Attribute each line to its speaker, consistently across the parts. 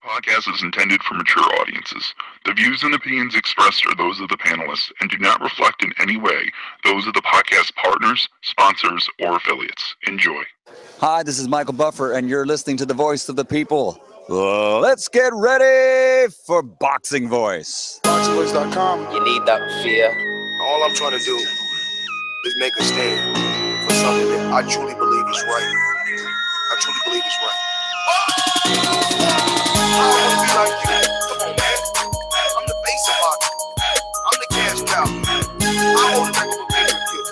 Speaker 1: Podcast is intended for mature audiences. The views and opinions expressed are those of the panelists and do not reflect in any way those of the podcast partners, sponsors, or affiliates. Enjoy.
Speaker 2: Hi, this is Michael Buffer, and you're listening to the voice of the people. Let's get ready for Boxing Voice.
Speaker 3: Boxingvoice.com.
Speaker 4: You need that fear.
Speaker 3: All I'm trying to do is make a stand for something that I truly believe is right. I truly believe is right. I want to be like you. Come on, man. I'm the face of boxing. I'm the cash cow. I hold a record of pay-per-view.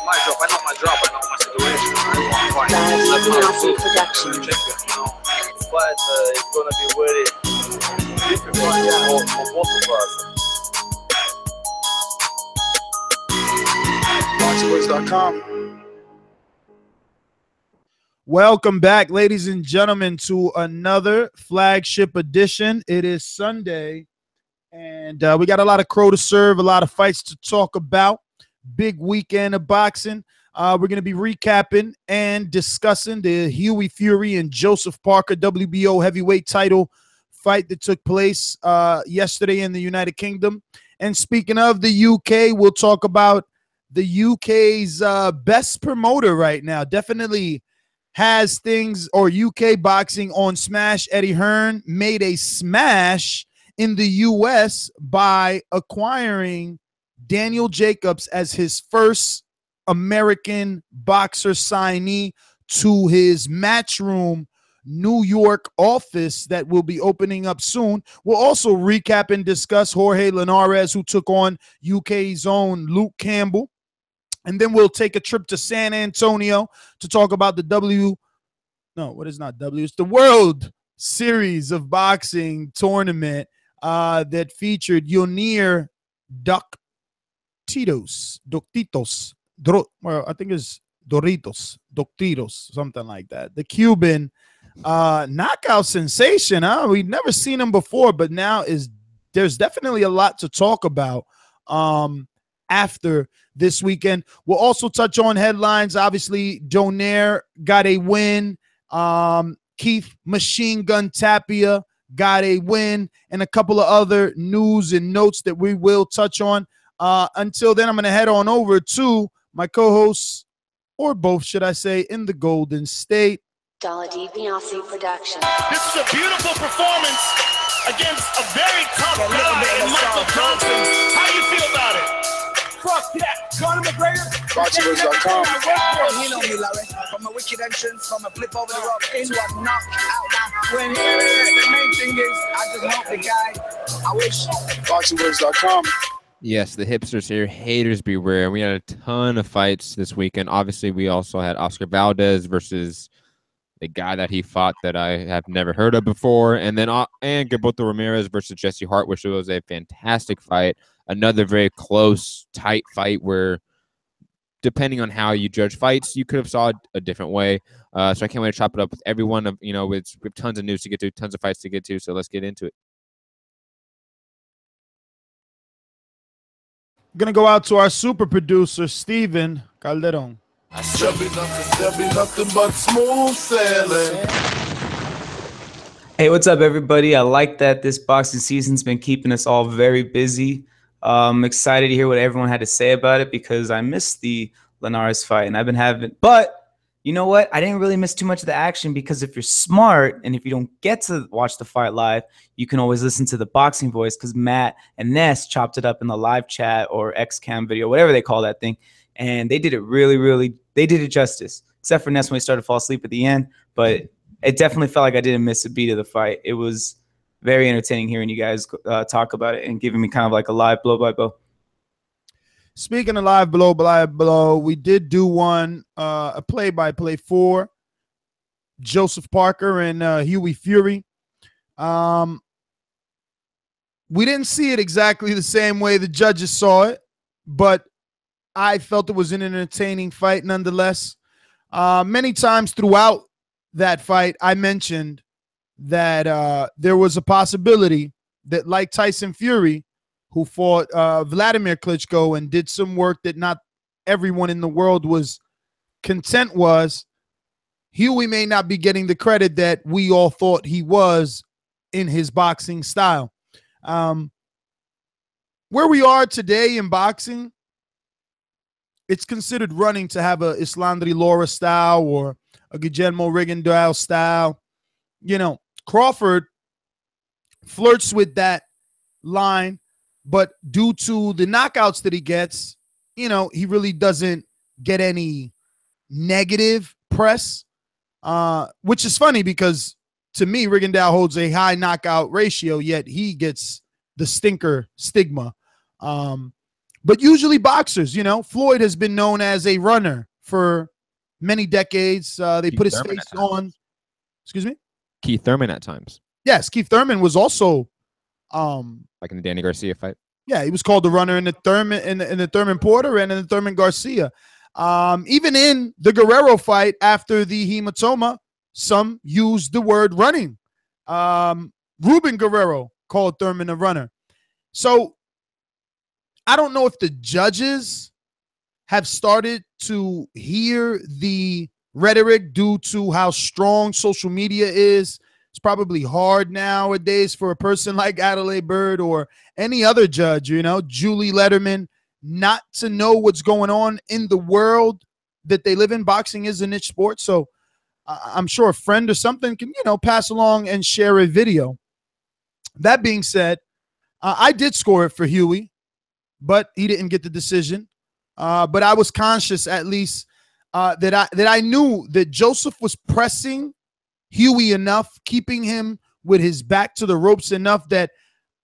Speaker 4: My drop, I know my drop, I know my situation. I want to
Speaker 5: Live production.
Speaker 4: But it's going to be very difficult for both of us.
Speaker 3: Boxingvoice.com.
Speaker 6: Welcome back, ladies and gentlemen, to another flagship edition. It is Sunday, and we got a lot of crow to serve, a lot of fights to talk about. Big weekend of boxing. We're going to be recapping and discussing the Hughie Fury and Joseph Parker WBO heavyweight title fight that took place yesterday in the United Kingdom. And speaking of the UK, we'll talk about the UK's best promoter right now. Definitely has things, or UK boxing on smash. Eddie Hearn made a smash in the US by acquiring Daniel Jacobs as his first American boxer signee to his Matchroom New York office that will be opening up soon. We'll also recap and discuss Jorge Linares, who took on UK's own Luke Campbell. And then we'll take a trip to San Antonio to talk about the it's the World Series of Boxing tournament that featured Yunier Dorticos. I think it's Dorticos, something like that. The Cuban knockout sensation. We've never seen him before, but now there's definitely a lot to talk about after this weekend. We'll also touch on headlines. Obviously, Donaire got a win. Keith Machine Gun Tapia got a win, and a couple of other news and notes that we will touch on. Until then, I'm going to head on over to my co-hosts, or both, should I say, in the Golden State.
Speaker 5: Dollar D Beyonce production.
Speaker 7: This is a beautiful performance against a very tough guy in Michael Johnson. How do you feel about it? Fuck that. Conor McGregor.
Speaker 3: Boxingvoice.com.
Speaker 8: You know me, Larry. From a wicked entrance, from a flip over the rock into a knockout. When the main thing is, I just hope the guy. I wish.
Speaker 3: Boxingvoice.com.
Speaker 9: Yes, the hipsters here. Haters beware. We had a ton of fights this weekend. Obviously, we also had Oscar Valdez versus the guy that he fought that I have never heard of before. And then Gilberto Ramirez versus Jesse Hart, which was a fantastic fight. Another very close, tight fight where, depending on how you judge fights, you could have saw it a different way. So I can't wait to chop it up with everyone. We have tons of news to get to, tons of fights to get to. So let's get into it.
Speaker 6: Going to go out to our super producer, Steven Calderon.
Speaker 7: There'll be nothing but smooth sailing.
Speaker 10: Hey, what's up, everybody? I like that this boxing season's been keeping us all very busy. I'm excited to hear what everyone had to say about it because I missed the Linares fight, and I've been having. But you know what? I didn't really miss too much of the action because if you're smart and if you don't get to watch the fight live, you can always listen to the Boxing Voice because Matt and Ness chopped it up in the live chat or XCam video, whatever they call that thing, and they did it they did it justice. Except for Ness when he started to fall asleep at the end, but it definitely felt like I didn't miss a beat of the fight. It was very entertaining hearing you guys talk about it and giving me kind of like a live blow-by-blow.
Speaker 6: Speaking of live blow, we did do a play-by-play for Joseph Parker and Hughie Fury. We didn't see it exactly the same way the judges saw it, but I felt it was an entertaining fight nonetheless. Many times throughout that fight, I mentioned that there was a possibility that, like Tyson Fury, who fought Vladimir Klitschko and did some work that not everyone in the world was content was, Hughie may not be getting the credit that we all thought he was in his boxing style. Where we are today in boxing, it's considered running to have a Islandri Lara style or a Guillermo Rigondeaux style. You know, Crawford flirts with that line, but due to the knockouts that he gets, you know, he really doesn't get any negative press, which is funny because to me, Rigondeaux holds a high knockout ratio, yet he gets the stinker stigma. But usually boxers, you know, Floyd has been known as a runner for many decades. They put his face on. Excuse me?
Speaker 9: Keith Thurman at times.
Speaker 6: Yes, Keith Thurman was also
Speaker 9: like in the Danny Garcia fight.
Speaker 6: Yeah, he was called the runner in the Thurman in the Thurman Porter and in the Thurman Garcia. Even in the Guerrero fight after the hematoma, some used the word running. Ruben Guerrero called Thurman a runner. So I don't know if the judges have started to hear the rhetoric due to how strong social media is. It's probably hard nowadays for a person like Adelaide Bird or any other judge, you know, Julie Letterman, not to know what's going on in the world that they live in. Boxing is a niche sport. So I'm sure a friend or something can, you know, pass along and share a video. That being said, I did score it for Hughie, but he didn't get the decision. But I was conscious, at least, that I knew that Joseph was pressing Hughie enough, keeping him with his back to the ropes enough that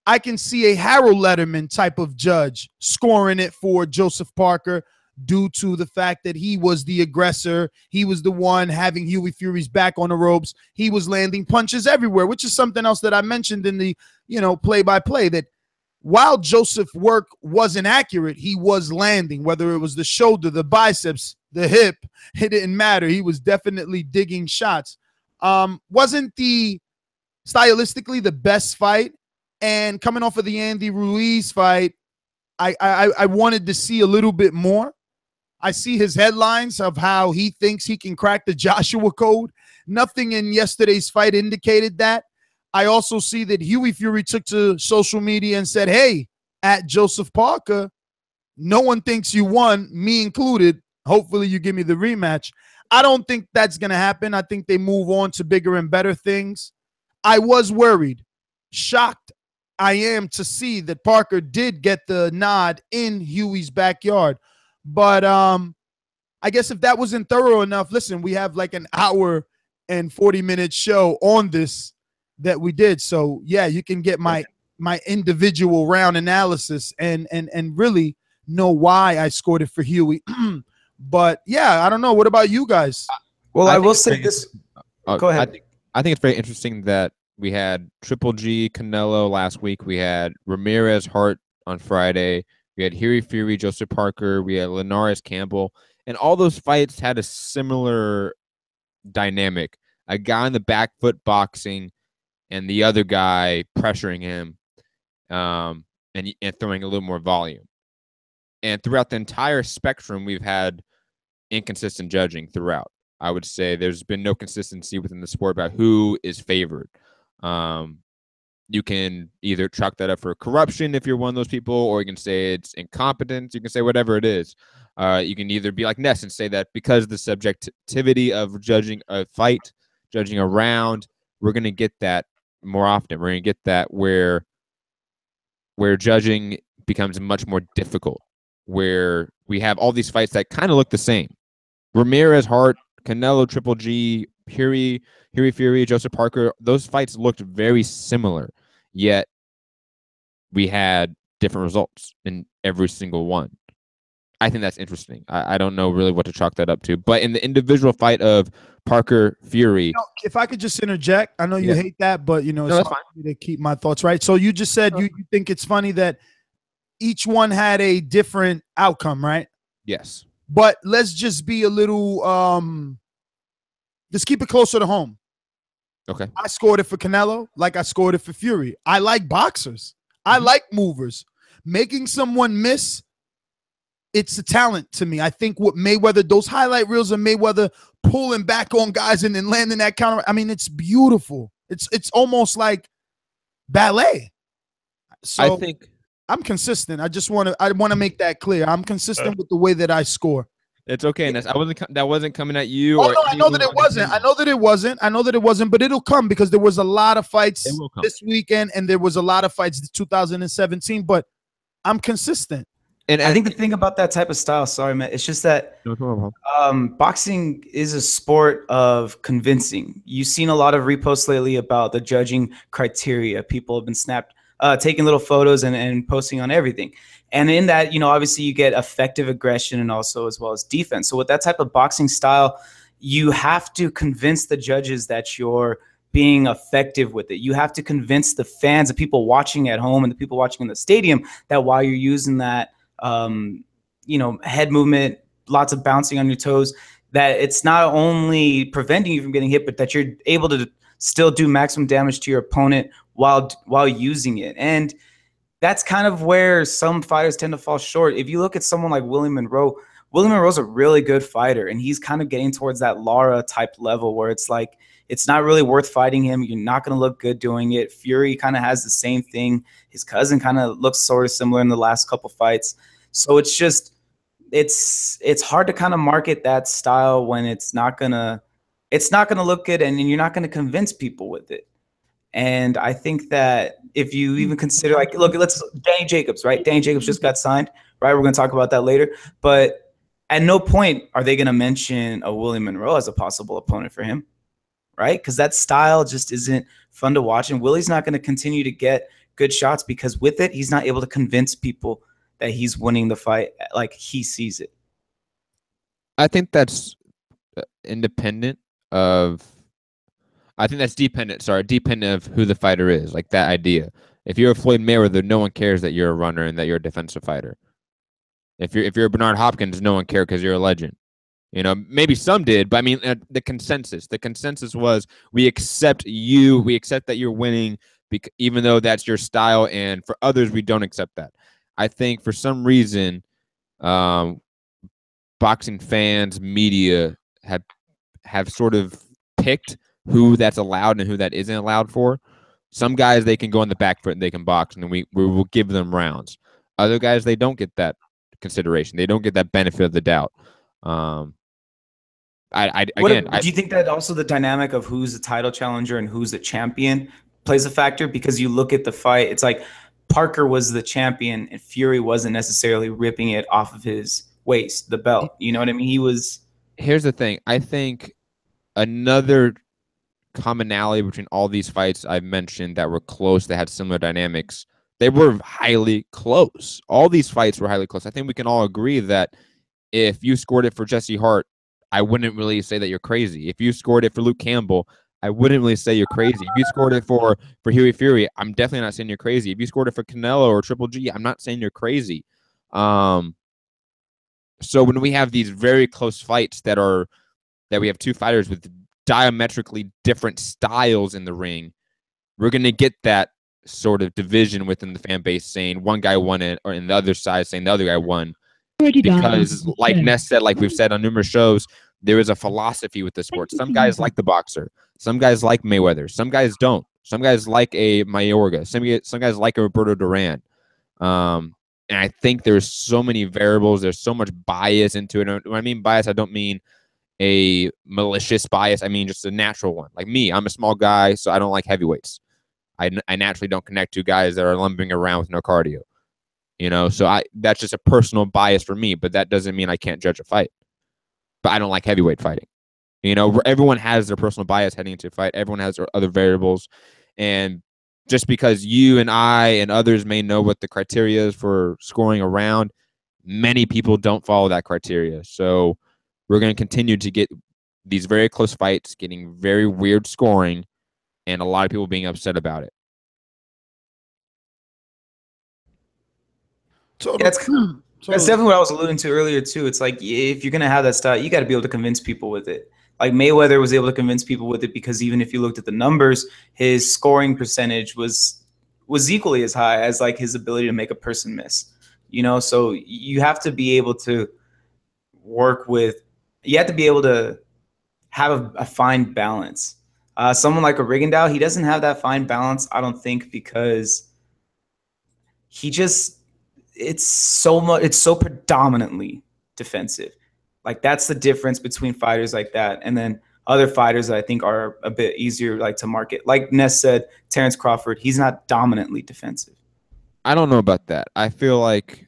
Speaker 6: I can see a Harold Letterman type of judge scoring it for Joseph Parker due to the fact that he was the aggressor. He was the one having Hughie Fury's back on the ropes. He was landing punches everywhere, which is something else that I mentioned in the, you know, play-by-play, that while Joseph's work wasn't accurate, he was landing, whether it was the shoulder, the biceps, the hip, it didn't matter. He was definitely digging shots. Wasn't the stylistically the best fight, and coming off of the Andy Ruiz fight, I wanted to see a little bit more. I see his headlines of how he thinks he can crack the Joshua code. Nothing in yesterday's fight indicated that. I also see that Hughie Fury took to social media and said, hey, at Joseph Parker, no one thinks you won, me included. Hopefully you give me the rematch. I don't think that's going to happen. I think they move on to bigger and better things. I was worried, shocked I am to see that Parker did get the nod in Hughie's backyard. But I guess if that wasn't thorough enough, listen, we have like an hour and 40-minute show on this that we did. So, yeah, you can get my individual round analysis and really know why I scored it for Hughie. But yeah, I don't know. What about you guys?
Speaker 10: Well, I will say this. Go ahead.
Speaker 9: I think it's very interesting that we had Triple G Canelo last week. We had Ramirez Hart on Friday. We had Hughie Fury, Joseph Parker. We had Linares Campbell. And all those fights had a similar dynamic. A guy on the back foot boxing and the other guy pressuring him and throwing a little more volume. And throughout the entire spectrum, we've had inconsistent judging throughout. I would say there's been no consistency within the sport about who is favored. You can either chalk that up for corruption if you're one of those people, or you can say it's incompetence. You can say whatever it is. You can either be like Ness and say that because of the subjectivity of judging a fight, judging a round, we're going to get that more often. We're going to get that where judging becomes much more difficult, where we have all these fights that kind of look the same. Ramirez, Hart, Canelo, Triple G, Hughie Fury, Joseph Parker, those fights looked very similar, yet we had different results in every single one. I think that's interesting. I don't know really what to chalk that up to. But in the individual fight of Parker Fury.
Speaker 6: You know, if I could just interject, I know you hate that, but you know, it's hard for me to keep my thoughts right. So you just said you think it's funny that each one had a different outcome, right?
Speaker 9: Yes.
Speaker 6: But let's just be a little let's keep it closer to home.
Speaker 9: Okay.
Speaker 6: I scored it for Canelo like I scored it for Fury. I like boxers. I like movers. Making someone miss it's a talent to me. I think what Mayweather, those highlight reels of Mayweather pulling back on guys and then landing that counter. I mean, it's beautiful. It's almost like ballet. So
Speaker 9: I think
Speaker 6: I'm consistent. I want to make that clear. I'm consistent with the way that I score.
Speaker 9: it's okay, Ness. That wasn't coming at you.
Speaker 6: Oh
Speaker 9: or
Speaker 6: no, I know that it wasn't. I know that it wasn't, but it'll come because there was a lot of fights this weekend and there was a lot of fights in 2017, but I'm consistent.
Speaker 10: And I think the thing about that type of style, sorry, man, it's just that boxing is a sport of convincing. You've seen a lot of reposts lately about the judging criteria. People have been taking little photos and posting on everything. And in that, obviously you get effective aggression and also as well as defense. So with that type of boxing style, you have to convince the judges that you're being effective with it. You have to convince the fans, the people watching at home and the people watching in the stadium, that while you're using that head movement, lots of bouncing on your toes, that it's not only preventing you from getting hit, but that you're able to still do maximum damage to your opponent while using it. And that's kind of where some fighters tend to fall short. If you look at someone like William Monroe's a really good fighter, and he's kind of getting towards that Lara type level where it's like, it's not really worth fighting him. You're not going to look good doing it. Fury kind of has the same thing. His cousin kind of looks sort of similar in the last couple fights. So it's just, it's hard to kind of market that style when it's not gonna look good, and you're not gonna convince people with it. And I think that if you even consider, like, look, Danny Jacobs, right? Danny Jacobs just got signed, right? We're gonna talk about that later. But at no point are they gonna mention a William Monroe as a possible opponent for him, right? Because that style just isn't fun to watch, and Willie's not gonna continue to get good shots because with it, he's not able to convince people that he's winning the fight like he sees it.
Speaker 9: I think that's dependent of who the fighter is, like that idea. If you're a Floyd Mayweather, no one cares that you're a runner and that you're a defensive fighter. If you're Bernard Hopkins, no one cared because you're a legend. Maybe some did, but I mean, the consensus was we accept you, we accept that you're winning, even though that's your style, and for others, we don't accept that. I think for some reason, boxing fans, media have sort of picked who that's allowed and who that isn't allowed for. Some guys, they can go on the back foot and they can box, and we will give them rounds. Other guys, they don't get that consideration. They don't get that benefit of the doubt. Do you think that also the dynamic of who's the title challenger and who's the champion plays a factor? Because you look at the fight, it's like Parker was the champion and Fury wasn't necessarily ripping it off of his waist, the belt. You know what I mean? He was. Here's the thing. I think another commonality between all these fights I've mentioned that were close, that had similar dynamics, they were highly close. All these fights were highly close. I think we can all agree that if you scored it for Jesse Hart, I wouldn't really say that you're crazy. If you scored it for Luke Campbell, I wouldn't really say you're crazy. If you scored it for Hughie Fury, I'm definitely not saying you're crazy. If you scored it for Canelo or Triple G, I'm not saying you're crazy. So when we have these very close fights that we have two fighters with diametrically different styles in the ring, we're going to get that sort of division within the fan base saying one guy won it, or in the other side saying the other guy won. Because like Ness said, like we've said on numerous shows, there is a philosophy with the sport. Some guys like the boxer. Some guys like Mayweather. Some guys don't. Some guys like a Mayorga. Some guys like a Roberto Duran. And I think there's so many variables. There's so much bias into it. And when I mean bias, I don't mean a malicious bias. I mean just a natural one. Like me, I'm a small guy, so I don't like heavyweights. I naturally don't connect to guys that are lumbering around with no cardio. So that's just a personal bias for me, but that doesn't mean I can't judge a fight. But I don't like heavyweight fighting. Everyone has their personal bias heading into a fight. Everyone has their other variables. And just because you and I and others may know what the criteria is for scoring a round, many people don't follow that criteria. So we're going to continue to get these very close fights, getting very weird scoring, and a lot of people being upset about it.
Speaker 10: That's definitely what I was alluding to earlier too. It's like if you're gonna have that style, you got to be able to convince people with it. Like Mayweather was able to convince people with it because even if you looked at the numbers, his scoring percentage was equally as high as like his ability to make a person miss. you know. So you have to be able to work with. You have to be able to have a fine balance. Someone like a Rigondeaux, he doesn't have that fine balance, I don't think, because he just it's so predominantly defensive. Like that's the difference between fighters like that and then other fighters that I think are a bit easier like to market. Like Ness said, Terrence Crawford, he's not dominantly defensive.
Speaker 9: I don't know about that. I feel like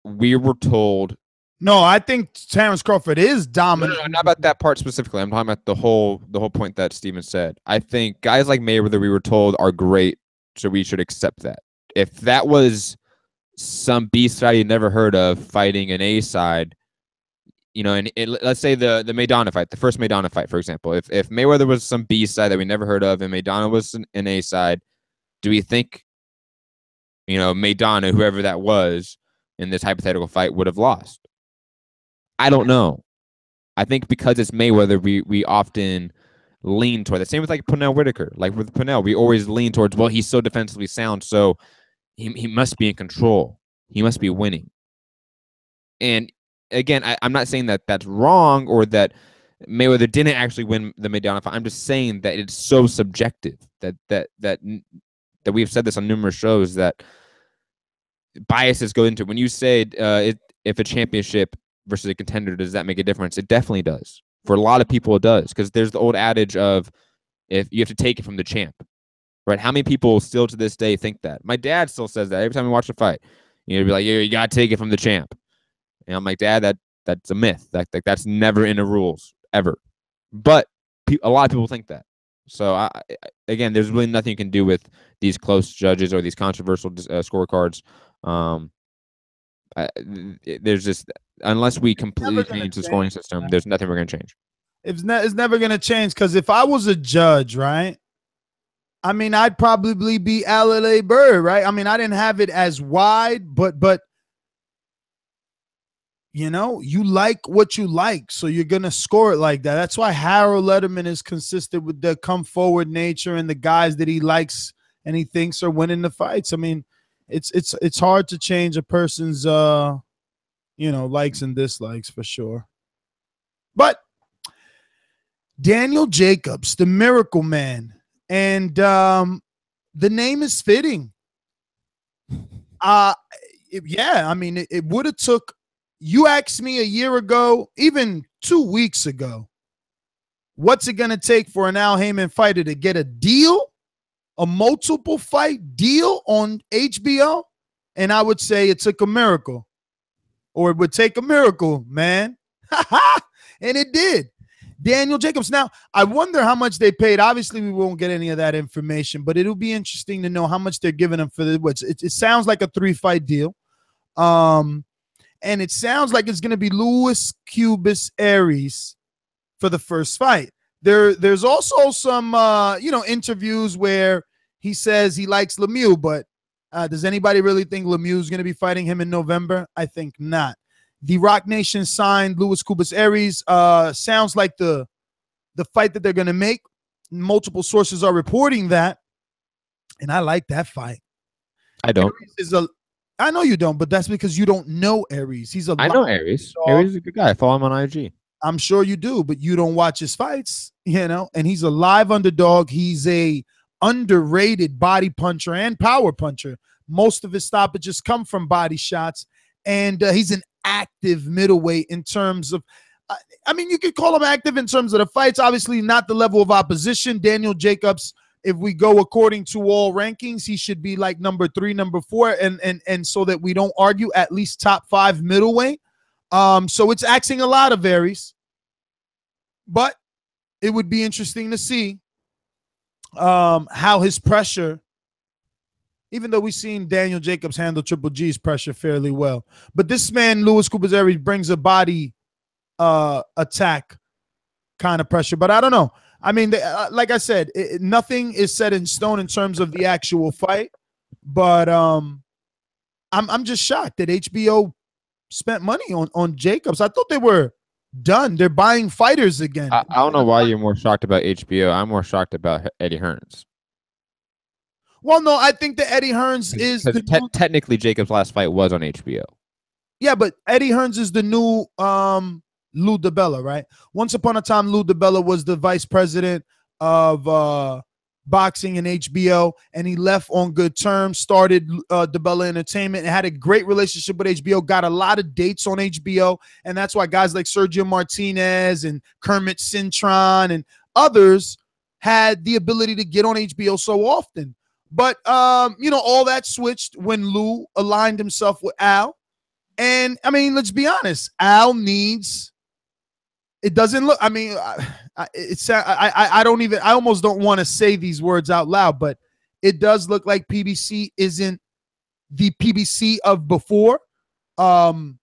Speaker 9: we were told.
Speaker 6: No, I think Terrence Crawford is dominant.
Speaker 9: No, not about that part specifically. I'm talking about the whole point that Steven said. I think guys like Mayweather, we were told, are great, so we should accept that. If that was some B side you never heard of fighting an A side, you know, and let's say the Maidana fight, the first Maidana fight, for example, if Mayweather was some B side that we never heard of and Maidana was an A side, do we think, you know, Maidana, whoever that was in this hypothetical fight, would have lost? I don't know. I think because it's Mayweather, we often lean toward the same with like Pernell Whitaker. Like with Pernell, we always lean towards, well, he's so defensively sound, so he must be in control. He must be winning. And again, I'm not saying that that's wrong or that Mayweather didn't actually win the Maidana fight. I'm just saying that it's so subjective that we've said this on numerous shows that biases go into it. When you say if a championship versus a contender, does that make a difference? It definitely does. For a lot of people, it does, because there's the old adage of if you have to take it from the champ, right? How many people still to this day think that? My dad still says that every time we watch a fight. You know, be like, yeah, you gotta take it from the champ. And I'm like, Dad, that's a myth. That's never in the rules ever. But a lot of people think that. So again, there's really nothing you can do with these close judges or these controversial scorecards. There's just, unless we completely change the scoring system, there's nothing we're going to change.
Speaker 6: It's never going to change, because if I was a judge, right, I mean, I'd probably be Alele Bird, right? I mean, I didn't have it as wide, but you know, you like what you like, so you're going to score it like that. That's why Harold Letterman is consistent with the come forward nature and the guys that he likes and he thinks are winning the fights. I mean, it's hard to change a person's you know, likes and dislikes for sure. But Daniel Jacobs, the Miracle Man, and the name is fitting. Yeah, I mean, it would have took. You asked me a year ago, even 2 weeks ago, what's it going to take for an Al Heyman fighter to get a deal, a multiple fight deal on HBO? And I would say it took a miracle, or it would take a miracle, man. And it did. Daniel Jacobs. Now, I wonder how much they paid. Obviously, we won't get any of that information, but it'll be interesting to know how much they're giving him for the what's. It sounds like a 3-fight deal. And it sounds like it's going to be Luis Cubas Aries for the first fight. There's also some, you know, interviews where he says he likes Lemieux, but does anybody really think Lemieux is going to be fighting him in November? I think not. The Rock Nation signed Luis Cubas Aries. Sounds like the fight that they're going to make. Multiple sources are reporting that, and I like that fight.
Speaker 9: I don't.
Speaker 6: I know you don't, but that's because you don't know Aries.
Speaker 9: I know Aries. Aries is a good guy. I follow him on IG.
Speaker 6: I'm sure you do, but you don't watch his fights, you know, and he's a live underdog. He's a underrated body puncher and power puncher. Most of his stoppages come from body shots, and he's an active middleweight in terms of, I mean, you could call him active in terms of the fights, obviously not the level of opposition. Daniel Jacobs, if we go according to all rankings, he should be like number 3, number 4, and so that we don't argue, at least top 5 middleweight. So it's axing a lot of Aries, but it would be interesting to see how his pressure, even though we've seen Daniel Jacobs handle Triple G's pressure fairly well, but this man, Luis Cubas Aries, brings a body attack kind of pressure. But I don't know. I mean, like I said, nothing is set in stone in terms of the actual fight, but I'm just shocked that HBO spent money on Jacobs. I thought they were done. They're buying fighters again.
Speaker 9: I don't know why you're more shocked about HBO. I'm more shocked about Eddie Hearns.
Speaker 6: Well, no, I think that Eddie Hearns is the new,
Speaker 9: technically Jacob's last fight was on HBO.
Speaker 6: yeah, but Eddie Hearns is the new Lou DiBella, right? Once upon a time, Lou DiBella was the vice president of boxing and HBO, and he left on good terms, started DiBella Entertainment, and had a great relationship with HBO, got a lot of dates on HBO, and that's why guys like Sergio Martinez and Kermit Cintron and others had the ability to get on HBO so often. But, all that switched when Lou aligned himself with Al. And, I mean, let's be honest, Al needs – it doesn't look – I mean, I almost don't want to say these words out loud, but it does look like PBC isn't the PBC of before,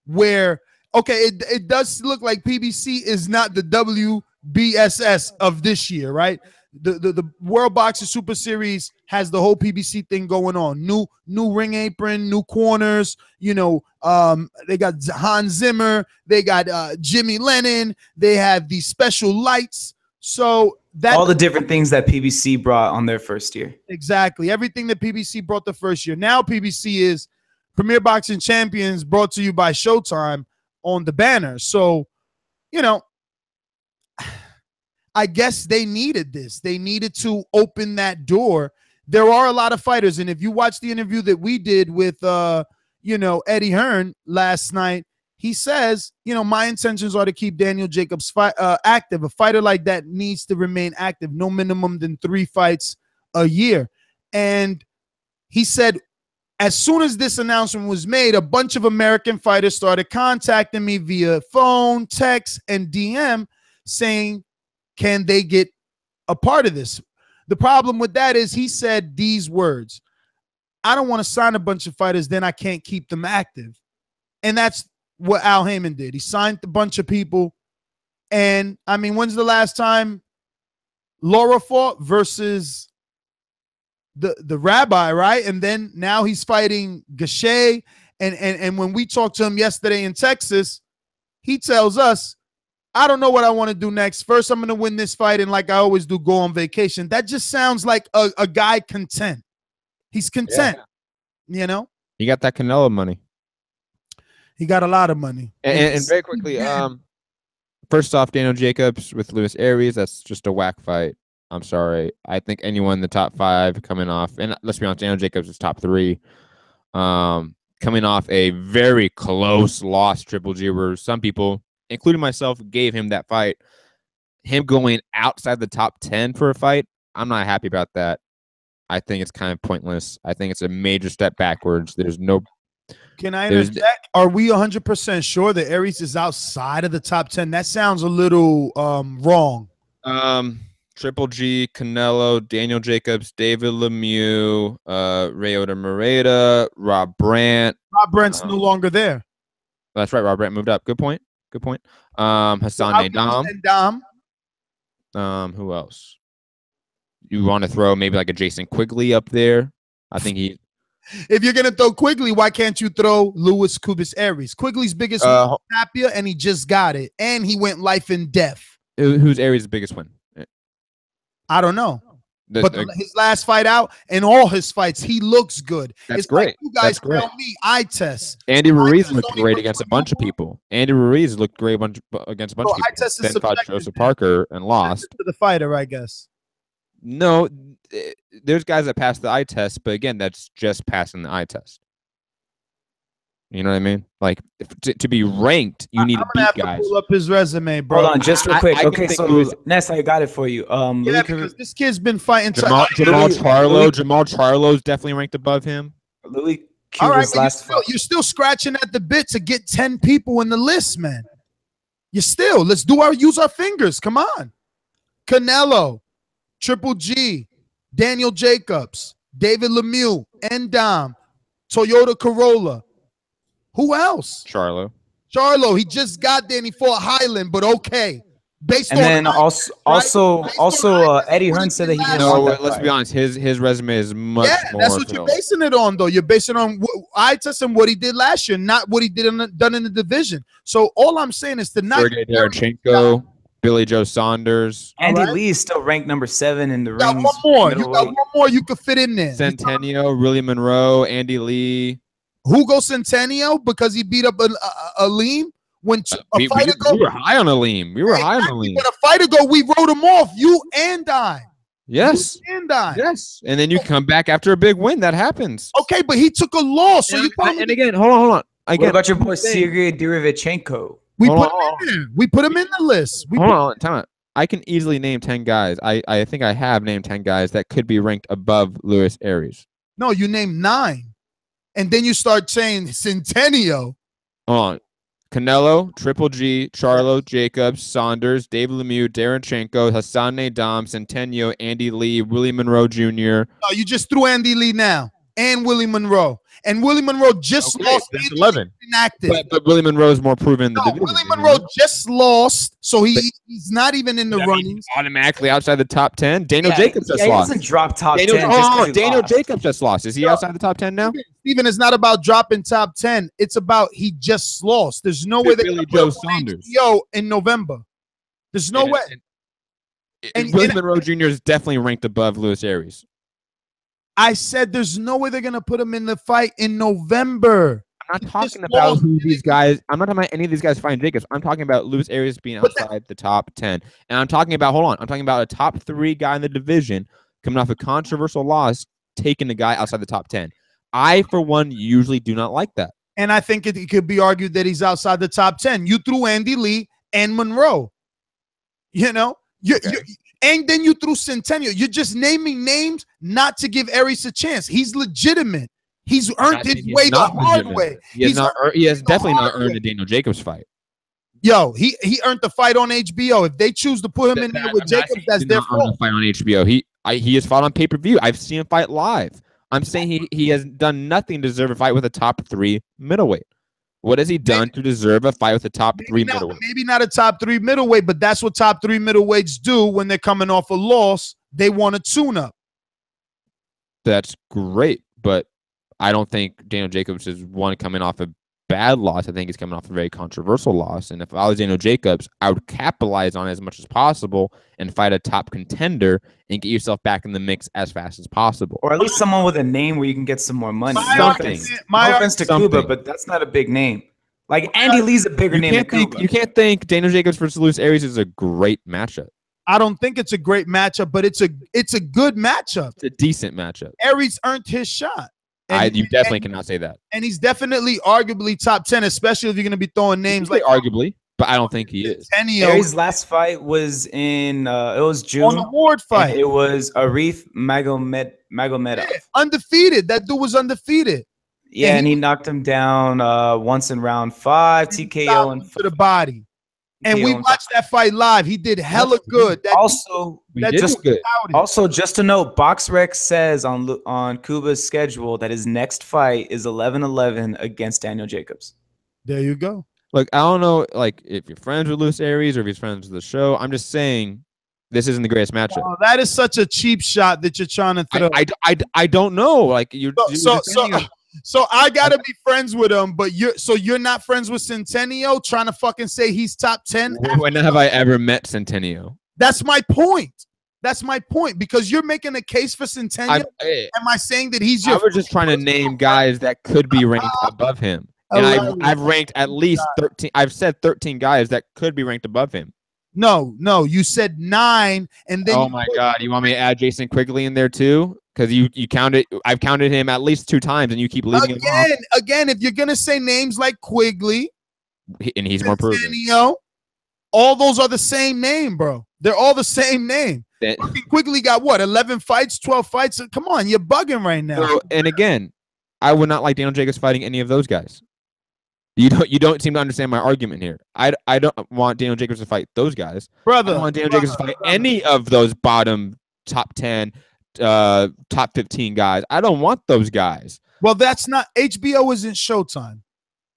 Speaker 6: where – okay, it does look like PBC is not the WBSS of this year, right? The World Boxing Super Series has the whole PBC thing going on. New ring apron, new corners. They got Hans Zimmer. They got Jimmy Lennon. They have these special lights. So that
Speaker 10: all the different things that PBC brought on their first year.
Speaker 6: Exactly. Everything that PBC brought the first year. Now PBC is Premier Boxing Champions, brought to you by Showtime on the banner. So, I guess they needed this. They needed to open that door. There are a lot of fighters, and if you watch the interview that we did with, Eddie Hearn last night, he says, my intentions are to keep Daniel Jacobs active. A fighter like that needs to remain active, no minimum than 3 fights a year. And he said, as soon as this announcement was made, a bunch of American fighters started contacting me via phone, text, and DM saying, can they get a part of this? The problem with that is he said these words: I don't want to sign a bunch of fighters, then I can't keep them active. And that's what Al Heyman did. He signed a bunch of people. And I mean, when's the last time Laura fought versus the rabbi, right? And then now he's fighting Gachet. And when we talked to him yesterday in Texas, he tells us, I don't know what I want to do next. First, I'm going to win this fight, and like I always do, go on vacation. That just sounds like a guy content. He's content, He
Speaker 9: got that Canelo money.
Speaker 6: He got a lot of money.
Speaker 9: And very quickly, first off, Daniel Jacobs with Luis Aries, that's just a whack fight. I'm sorry. I think anyone in the top 5 coming off, and let's be honest, Daniel Jacobs is top 3. Coming off a very close loss, Triple G, where some people, including myself, gave him that fight. Him going outside the top 10 for a fight, I'm not happy about that. I think it's kind of pointless. I think it's a major step backwards. There's no...
Speaker 6: Can I interject? Are we 100% sure that Aries is outside of the top 10? That sounds a little wrong.
Speaker 9: Triple G, Canelo, Daniel Jacobs, David Lemieux, Ryota Moreta, Rob Brandt.
Speaker 6: Rob Brandt's no longer there.
Speaker 9: That's right. Rob Brandt moved up. Good point. Hassan Nadam. Who else? You want to throw maybe like a Jason Quigley up there? I think he.
Speaker 6: If you're gonna throw Quigley, why can't you throw Louis Kubis Aries? Quigley's biggest win was Tapia, and he just got it, and he went life and death.
Speaker 9: Who's Aries' biggest win?
Speaker 6: I don't know. His last fight out and all his fights, he looks good.
Speaker 9: That's great.
Speaker 6: Like you guys tell me eye test.
Speaker 9: Andy Ruiz looked great against a bunch of people. Andy Ruiz looked great against a bunch of people. Then fought Joseph Parker and lost.
Speaker 6: To the fighter, I guess.
Speaker 9: No, there's guys that pass the eye test, but again, that's just passing the eye test. You know what I mean? Like to be ranked, you need to beat guys.
Speaker 6: Pull up his resume, bro.
Speaker 10: Hold on, just real quick. Okay, so Ness, I got it for you.
Speaker 6: Because this kid's been fighting.
Speaker 9: Jamal Charlo's definitely ranked above him.
Speaker 10: Louis
Speaker 6: all right, you're still scratching at the bit to get 10 people in the list, man. Let's use our fingers. Come on. Canelo, Triple G, Daniel Jacobs, David Lemieux, Endom, Toyota Corolla. Who else?
Speaker 9: Charlo.
Speaker 6: He just got there and he fought Highland, but okay.
Speaker 10: Also, Eddie Hearn said that he didn't want that
Speaker 9: let's
Speaker 10: fight.
Speaker 9: be honest. His resume is much more.
Speaker 6: That's what you're basing it on, though. You're basing it on eye test and what he did last year, not what he done in the division. So all I'm saying is to not.
Speaker 9: Sergey Derevchenko. Billy Joe Saunders.
Speaker 10: Andy Lee is still ranked number 7 in the
Speaker 6: You got
Speaker 10: rings.
Speaker 6: one more. You
Speaker 10: middleweight.
Speaker 6: got one more you could fit in there.
Speaker 9: Centennial, Willie Monroe, Andy Lee.
Speaker 6: Hugo Centennial because he beat up Aleem. When a fight ago,
Speaker 9: we were high on Aleem. We were high on Aleem.
Speaker 6: When a fight ago, we wrote him off. You and I.
Speaker 9: Yes.
Speaker 6: You and I.
Speaker 9: Yes. And then you come back after a big win. That happens.
Speaker 6: Okay, but he took a loss. So
Speaker 9: and again, hold on. Again,
Speaker 10: what about your boy Sergey Derevchenko?
Speaker 6: We put him in there. We put him in the list.
Speaker 9: Hold on. Time out. I can easily name 10 guys. I think I have named 10 guys that could be ranked above Luis Aries.
Speaker 6: No, you named 9. And then you start saying Centennial.
Speaker 9: Hold on. Canelo, Triple G, Charlo, Jacobs, Saunders, Dave Lemieux, Daranchenko, Hassan Nadam, Centennial, Andy Lee, Willie Monroe Jr.
Speaker 6: No, you just threw Andy Lee now and Willie Monroe. And Willie Monroe just lost.
Speaker 9: That's 11.
Speaker 6: Inactive.
Speaker 9: But Willie Monroe is more proven in the division.
Speaker 6: Willie Monroe just lost, so he's not even in the running.
Speaker 9: Automatically outside the top 10. Daniel Jacobs just
Speaker 10: he
Speaker 9: lost.
Speaker 10: doesn't drop top 10.
Speaker 9: Daniel Jacobs just lost. Is he outside the top 10 now?
Speaker 6: Steven, it's not about dropping top 10. It's about he just lost. There's no way they're going to put him on HBO in November. There's no way.
Speaker 9: Willie Monroe Jr. is definitely ranked above Luis Aries.
Speaker 6: I said there's no way they're going to put him in the fight in November.
Speaker 9: I'm not talking about who these guys. I'm not talking about any of these guys fighting Jacobs. I'm talking about Luis Aries being outside the top 10. And I'm talking about, hold on, I'm talking about a top 3 guy in the division coming off a controversial loss, taking a guy outside the top 10. I, for one, usually do not like that.
Speaker 6: And I think it could be argued that he's outside the top 10. You threw Andy Lee and Monroe. You know? And then you threw Centennial. You're just naming names not to give Aries a chance. He's legitimate. He's earned his way the hard way.
Speaker 9: He has definitely not earned a Daniel Jacobs fight.
Speaker 6: Yo, he earned the fight on HBO. If they choose to put him in there with Jacobs, that's their fault.
Speaker 9: Fight on HBO. He has fought on pay-per-view. I've seen him fight live. I'm saying he has done nothing to deserve a fight with a top 3 middleweight. What has he done to deserve a fight with a top 3 middleweight?
Speaker 6: Maybe not a top 3 middleweight, but that's what top 3 middleweights do when they're coming off a loss. They want to tune up.
Speaker 9: That's great, but I don't think Daniel Jacobs is one coming off a bad loss. I think he's coming off a very controversial loss. And if I was Daniel Jacobs, I would capitalize on it as much as possible and fight a top contender and get yourself back in the mix as fast as possible.
Speaker 10: Or at least someone with a name where you can get some more money.
Speaker 6: No
Speaker 10: offense to Cuba, but that's not a big name. Like Andy Lee's a bigger name than Cuba.
Speaker 9: You can't think Daniel Jacobs versus Luis Aries is a great matchup.
Speaker 6: I don't think it's a great matchup, but it's a good matchup.
Speaker 9: It's a decent matchup.
Speaker 6: Aries earned his shot.
Speaker 9: You definitely cannot say that.
Speaker 6: And he's definitely arguably top 10, especially if you're going to be throwing names like
Speaker 9: arguably, but I don't think he is.
Speaker 10: Aries' last fight was in it was June.
Speaker 6: On the Ward fight.
Speaker 10: It was Arif Magomedov.
Speaker 6: Yeah, undefeated. That dude was undefeated.
Speaker 10: Yeah, and he knocked him down once in round 5, TKO and
Speaker 6: to the body. And we watched that fight live. He did hella good.
Speaker 10: Also, just to note, BoxRec says on Cuba's schedule that his next fight is 11-11 against Daniel Jacobs.
Speaker 6: There you go.
Speaker 9: Look, I don't know, like if you're friends with Luis Aries or if he's friends with the show. I'm just saying this isn't the greatest matchup.
Speaker 6: Oh, that is such a cheap shot that you're trying to throw.
Speaker 9: I don't know. Like
Speaker 6: So I gotta be friends with him, but you're not friends with Centennial, trying to fucking say he's top 10.
Speaker 9: When have I ever met Centennial?
Speaker 6: That's my point. That's my point, because you're making a case for Centennial. Am I saying that he's your?
Speaker 9: I was just trying to name guys that could be ranked above him, and I've ranked at least 13. I've said 13 guys that could be ranked above him.
Speaker 6: No, you said 9, and then.
Speaker 9: Oh my God! You want me to add Jason Quigley in there too? Because you counted, I've counted him at least 2 times, and you keep leaving him off.
Speaker 6: Again, if you're gonna say names like Quigley,
Speaker 9: and he's more proven,
Speaker 6: all those are the same name, bro. They're all the same name. Quigley got what? 11 fights, 12 fights. Come on, you're bugging right now.
Speaker 9: So, and again, I would not like Daniel Jacobs fighting any of those guys. You don't seem to understand my argument here. I don't want Daniel Jacobs to fight those guys,
Speaker 6: brother.
Speaker 9: I don't want Daniel Jacobs to fight any of those bottom top 10. Top 15 guys. I don't want those guys.
Speaker 6: Well, that's not HBO isn't Showtime.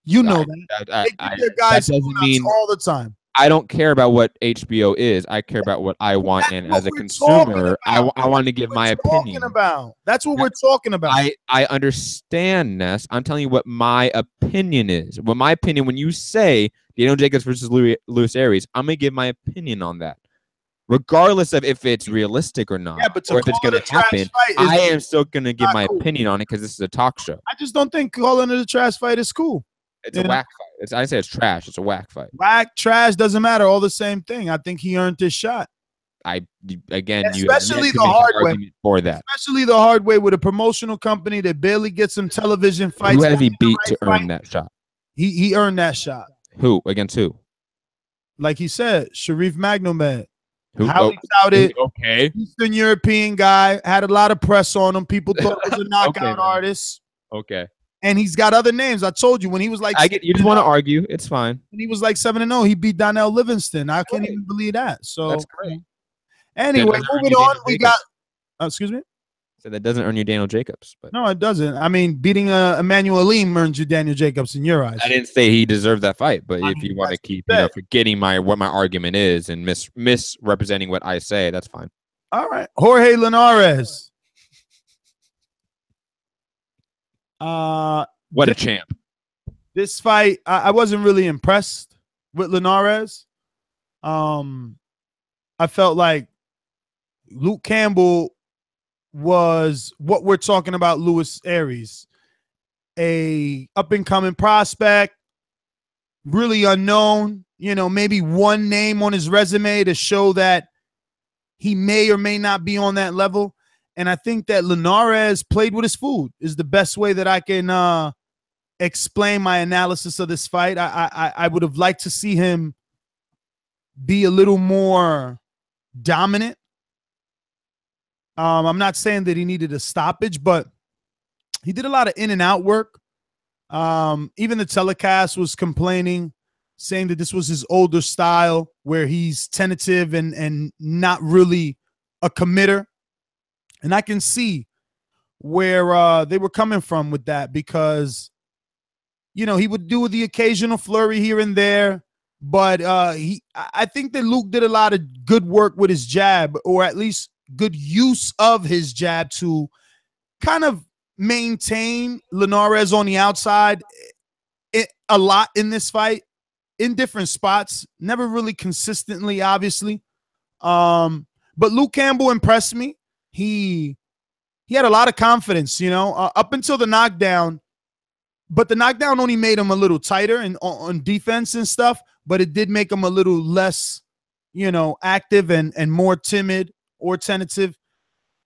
Speaker 6: You know that.
Speaker 9: That doesn't mean
Speaker 6: all the time.
Speaker 9: I don't care about what HBO is. I care about what I want, and as a consumer, I want to give my opinion.
Speaker 6: That's what we're talking about.
Speaker 9: I understand, Ness. I'm telling you what my opinion is. Well, my opinion, when you say Daniel Jacobs versus Luis Aries, I'm gonna give my opinion on that, regardless of if it's realistic or not, or if it's gonna happen. I am still gonna give my opinion on it because this is a talk show.
Speaker 6: I just don't think calling it a trash fight is cool.
Speaker 9: It's a whack fight. I say it's trash. It's a whack fight.
Speaker 6: Whack, trash, doesn't matter. All the same thing. I think he earned his shot.
Speaker 9: Especially the hard way for that.
Speaker 6: Especially the hard way with a promotional company that barely gets some television fights.
Speaker 9: Who has he beat to earn that shot?
Speaker 6: He earned that shot.
Speaker 9: Who against who?
Speaker 6: Like he said, Sharif Magnomed.
Speaker 9: Who?
Speaker 6: How he touted.
Speaker 9: Okay.
Speaker 6: Eastern European guy, had a lot of press on him. People thought he was a knockout artist.
Speaker 9: Okay.
Speaker 6: And he's got other names. I told you when he was like,
Speaker 9: you just want to argue. It's fine.
Speaker 6: When he was like 7-0, he beat Donnell Livingston. I can't even believe that. So
Speaker 9: that's great.
Speaker 6: Anyway, moving on. We got. Excuse me.
Speaker 9: So that doesn't earn you Daniel Jacobs, but
Speaker 6: no, it doesn't. I mean, beating Emmanuel Alim earns you Daniel Jacobs in your eyes.
Speaker 9: I didn't say he deserved that fight, but if you want to keep forgetting what my argument is and misrepresenting what I say, that's fine.
Speaker 6: All right, Jorge Linares.
Speaker 9: What a champ!
Speaker 6: This fight, I wasn't really impressed with Linares. I felt like Luke Campbell was what we're talking about. Luis Aries, a up and coming prospect, really unknown. You know, maybe one name on his resume to show that he may or may not be on that level. And I think that Linares played with his food is the best way that I can explain my analysis of this fight. I would have liked to see him be a little more dominant. I'm not saying that he needed a stoppage, but he did a lot of in and out work. Even the telecast was complaining, saying that this was his older style where he's tentative and not really a committer. And I can see where they were coming from with that because, you know, he would do the occasional flurry here and there. But I think that Luke did a lot of good work with his jab, or at least good use of his jab to kind of maintain Linares on the outside a lot in this fight in different spots, never really consistently, obviously. But Luke Campbell impressed me. He had a lot of confidence, you know, up until the knockdown. But the knockdown only made him a little tighter and on defense and stuff. But it did make him a little less, you know, active and more timid or tentative.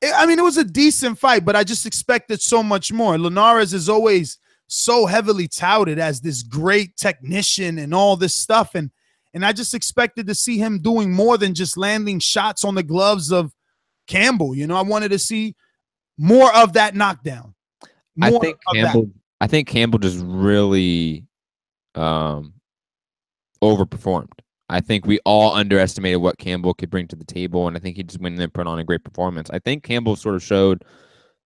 Speaker 6: I mean, it was a decent fight, but I just expected so much more. Linares is always so heavily touted as this great technician and all this stuff. And I just expected to see him doing more than just landing shots on the gloves of Campbell. You know, I wanted to see more of that knockdown.
Speaker 9: I think Campbell just really overperformed. I think we all underestimated what Campbell could bring to the table, and I think he just went in and put on a great performance. I think Campbell sort of showed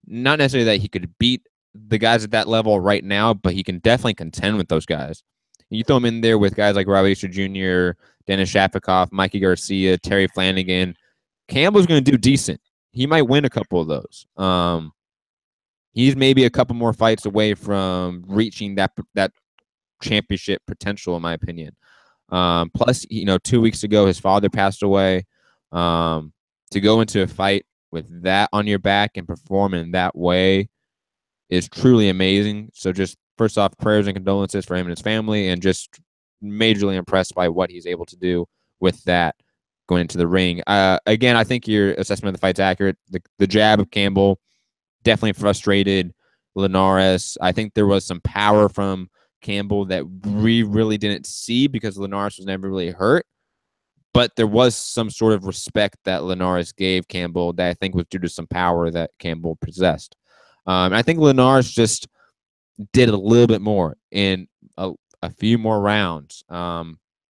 Speaker 9: not necessarily that he could beat the guys at that level right now, but he can definitely contend with those guys. You throw him in there with guys like Robbie Jr., Dennis Shafikoff, Mikey Garcia, Terry Flanagan. Campbell's going to do decent. He might win a couple of those. He's maybe a couple more fights away from reaching that championship potential, in my opinion. Plus, you know, 2 weeks ago, his father passed away. To go into a fight with that on your back and perform in that way is truly amazing. So just first off, prayers and condolences for him and his family, and just majorly impressed by what he's able to do with that going into the ring. Again, I think your assessment of the fight's accurate. The jab of Campbell definitely frustrated Linares. I think there was some power from Campbell that we really didn't see because Linares was never really hurt. But there was some sort of respect that Linares gave Campbell that I think was due to some power that Campbell possessed. And I think Linares just did a little bit more in a few more rounds.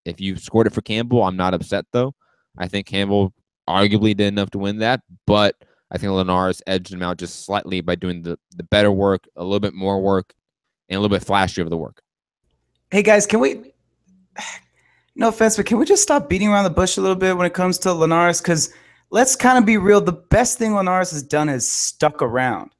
Speaker 9: If you scored it for Campbell, I'm not upset, though. I think Campbell arguably did enough to win that, but I think Linares edged him out just slightly by doing the better work, a little bit more work, and a little bit flashier of the work.
Speaker 10: Hey, guys, can we No offense, but can we just stop beating around the bush a little bit when it comes to Linares? Because let's kind of be real. The best thing Linares has done is stuck around.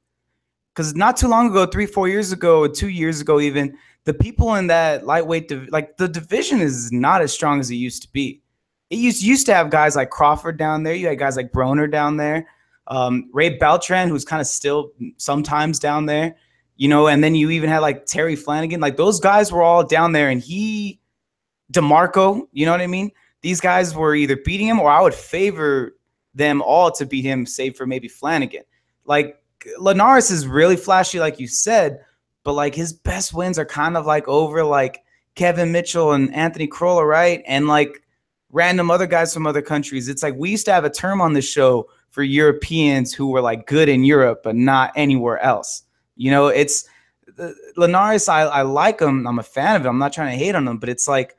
Speaker 10: Because not too long ago, 3-4 years ago, or 2 years ago even, the people in that lightweight, the division is not as strong as it used to be. It used to have guys like Crawford down there. You had guys like Broner down there. Ray Beltran, who's kind of still sometimes down there. And then you even had like Terry Flanagan. Like those guys were all down there, and DeMarco, you know what I mean? These guys were either beating him, or I would favor them all to beat him, save for maybe Flanagan. Like Linares is really flashy, like you said, but like his best wins are kind of like over like Kevin Mitchell and Anthony Crolla, right? And like random other guys from other countries. It's like we used to have a term on the show for Europeans who were like good in Europe but not anywhere else. It's Linares. I like him. I'm a fan of him. I'm not trying to hate on him, but it's like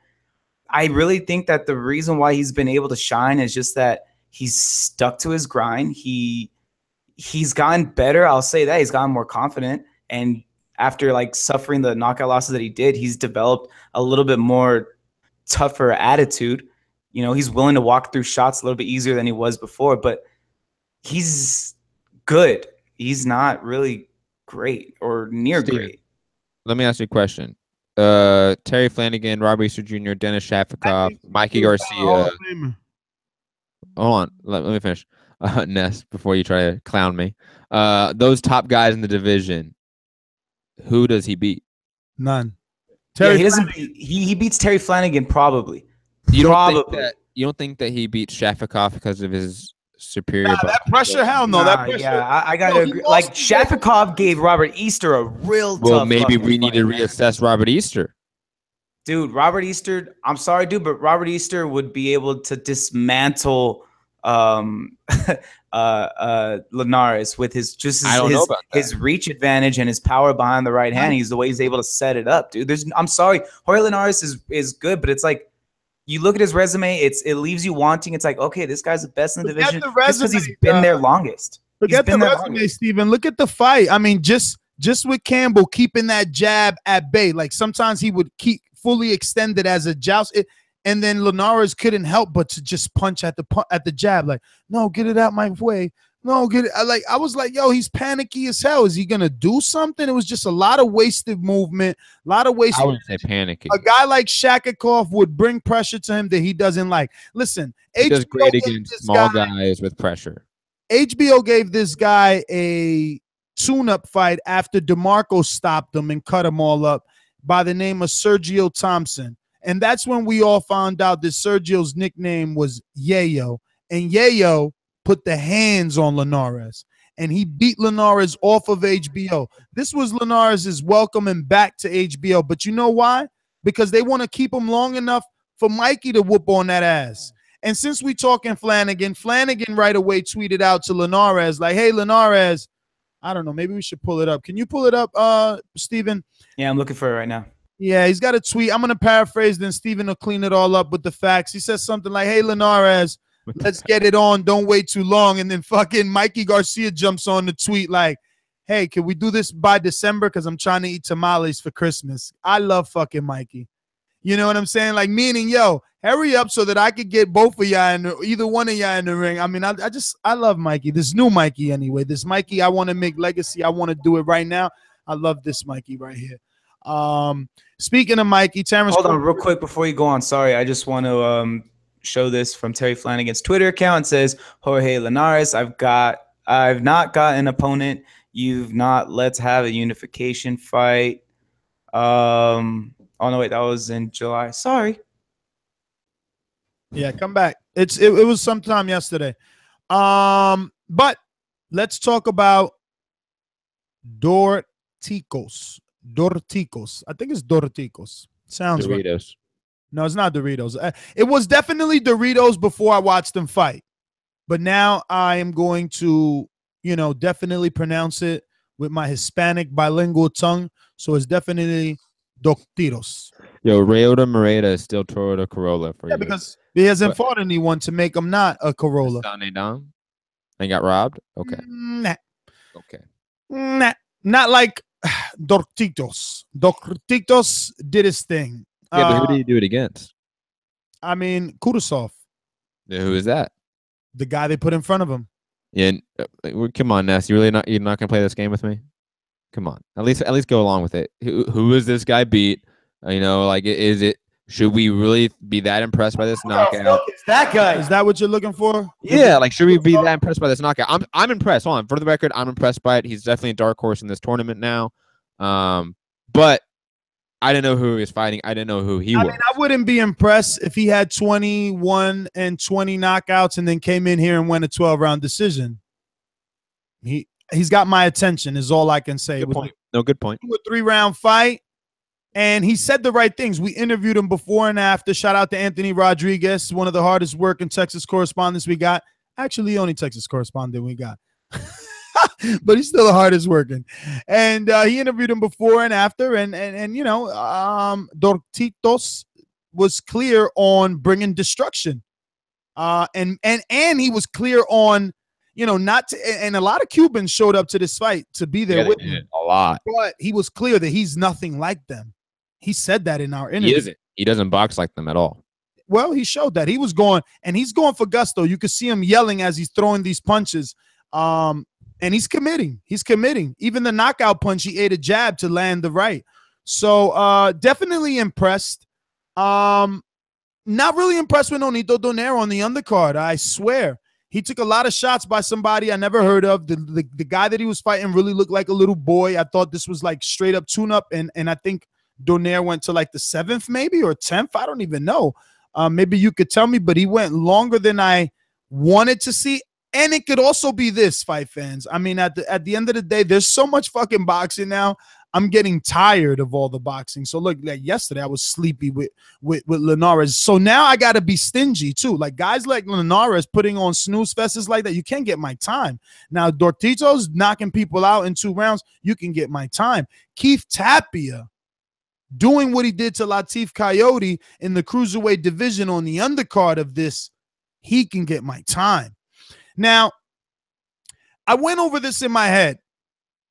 Speaker 10: I really think that the reason why he's been able to shine is just that he's stuck to his grind. He's gotten better. I'll say that he's gotten more confident, and after like suffering the knockout losses that he did, he's developed a little bit more tougher attitude. He's willing to walk through shots a little bit easier than he was before, but he's good. He's not really great or near great.
Speaker 9: Let me ask you a question. Terry Flanagan, Robert Easter Jr., Dennis Shafikov, Mikey Garcia. Hold on. Let me finish. Ness, before you try to clown me. Those top guys in the division, who does he beat?
Speaker 6: None.
Speaker 10: He doesn't. He beats Terry Flanagan probably.
Speaker 9: You don't think that he beats Shafikov because of his superior?
Speaker 6: That pressure, hell no. That pressure.
Speaker 10: Yeah, I gotta agree. Like Shafikov gave Robert Easter a real tough.
Speaker 9: Well, maybe we need to reassess Robert Easter.
Speaker 10: Dude, Robert Easter. I'm sorry, dude, but Robert Easter would be able to dismantle Linares with his reach advantage and his power behind the right hand. He's the way he's able to set it up, dude. I'm sorry, Jorge Linares is good, but it's like you look at his resume, it leaves you wanting. It's like, okay, this guy's the best in the division because he's been there longest.
Speaker 6: Forget the resume, Steven. Look at the fight. I mean, just with Campbell keeping that jab at bay. Like sometimes he would keep fully extended as a joust. And then Linares couldn't help but to just punch at the jab, like, no, get it out my way. No, get it. I was like, yo, he's panicky as hell. Is he gonna do something? It was just a lot of wasted movement, a lot of wasted.
Speaker 9: I wouldn't say panicky.
Speaker 6: A guy like Shafikov would bring pressure to him that he doesn't like. Listen,
Speaker 9: he does great against small guys with pressure.
Speaker 6: HBO gave this guy a tune-up fight after DeMarco stopped him and cut him all up by the name of Sergio Thompson. And that's when we all found out that Sergio's nickname was Yayo. And Yayo put the hands on Linares. And he beat Linares off of HBO. This was Linares' welcoming back to HBO. But you know why? Because they want to keep him long enough for Mikey to whoop on that ass. And since we talking Flanagan right away tweeted out to Linares, like, hey, Linares, I don't know, maybe we should pull it up. Can you pull it up, Steven?
Speaker 10: Yeah, I'm looking for it right now.
Speaker 6: Yeah, he's got a tweet. I'm going to paraphrase, then Steven will clean it all up with the facts. He says something like, hey, Linares, let's get it on. Don't wait too long. And then fucking Mikey Garcia jumps on the tweet like, hey, can we do this by December? Because I'm trying to eat tamales for Christmas. I love fucking Mikey. You know what I'm saying? Like, meaning, yo, hurry up so that I could get both of y'all, either one of y'all in the ring. I mean, I love Mikey. This new Mikey anyway. This Mikey, I want to make legacy. I want to do it right now. I love this Mikey right here. Speaking of Mikey, Terrence.
Speaker 10: Hold on real quick before you go on. Sorry, I just want to show this from Terry Flanagan's Twitter account. It says, Jorge Linares, I've not got an opponent. You've not. Let's have a unification fight. Oh no, wait, that was in July. Sorry.
Speaker 6: Yeah, come back. It was sometime yesterday. But let's talk about Dorticos. I think it's Dorticos. Sounds
Speaker 9: Doritos.
Speaker 6: Right. No, it's not Doritos. It was definitely Doritos before I watched them fight. But now I am going to, definitely pronounce it with my Hispanic bilingual tongue. So it's definitely Dorticos.
Speaker 9: Yo, Ryota Moreta is still Toyota Corolla for you.
Speaker 6: Because he hasn't fought anyone to make him not a Corolla.
Speaker 9: They got robbed? Okay.
Speaker 6: Nah.
Speaker 9: Okay.
Speaker 6: Nah. Not like Dorticos. Dorticos did his thing.
Speaker 9: Yeah, but who did he do it against?
Speaker 6: I mean, Kudryashov,
Speaker 9: Yeah, who is that?
Speaker 6: the guy they put in front of him.
Speaker 9: Yeah, come on, Ness. You're not gonna play this game with me? Come on, at least go along with it. Who is this guy beat? Like, is it? Should we really be that impressed by this knockout?
Speaker 6: Is that guy? Is that what you're looking for?
Speaker 9: Yeah, like, should we be that impressed by this knockout? I'm impressed. Hold on, for the record, I'm impressed by it. He's definitely a dark horse in this tournament now. But I didn't know who he was fighting. I didn't know who he was.
Speaker 6: I mean, I wouldn't be impressed if he had 21 and 20 knockouts and then came in here and won a 12-round decision. He's got my attention is all I can say.
Speaker 9: Good point. No, good point.
Speaker 6: A 3-round fight. And he said the right things. We interviewed him before and after. Shout out to Anthony Rodriguez, one of the hardest working Texas correspondents we got. Actually, the only Texas correspondent we got. But he's still the hardest working. And he interviewed him before and after. And Dorticos was clear on bringing destruction. And he was clear on, not to, and a lot of Cubans showed up to this fight to be there with him.
Speaker 9: A lot.
Speaker 6: But he was clear that he's nothing like them. He said that in our interview.
Speaker 9: He isn't. He doesn't box like them at all.
Speaker 6: Well, he showed that. He was going, and he's going for gusto. You could see him yelling as he's throwing these punches. And he's committing. He's committing. Even the knockout punch, he ate a jab to land the right. So definitely impressed. Not really impressed with Nonito Donaire on the undercard, I swear. He took a lot of shots by somebody I never heard of. The guy that he was fighting really looked like a little boy. I thought this was like straight up tune-up, and I think Donaire went to like the 7th maybe or 10th. I don't even know. Maybe you could tell me, but he went longer than I wanted to see. And it could also be this, fight fans. I mean, at the end of the day, there's so much fucking boxing now. I'm getting tired of all the boxing. So look, like yesterday I was sleepy with Linares. So now I got to be stingy too. Like guys like Linares putting on snooze fests like that, you can't get my time. Now Dorticos knocking people out in 2 rounds, you can get my time. Keith Tapia doing what he did to Latif Coyote in the cruiserweight division on the undercard of this, he can get my time. Now, I went over this in my head.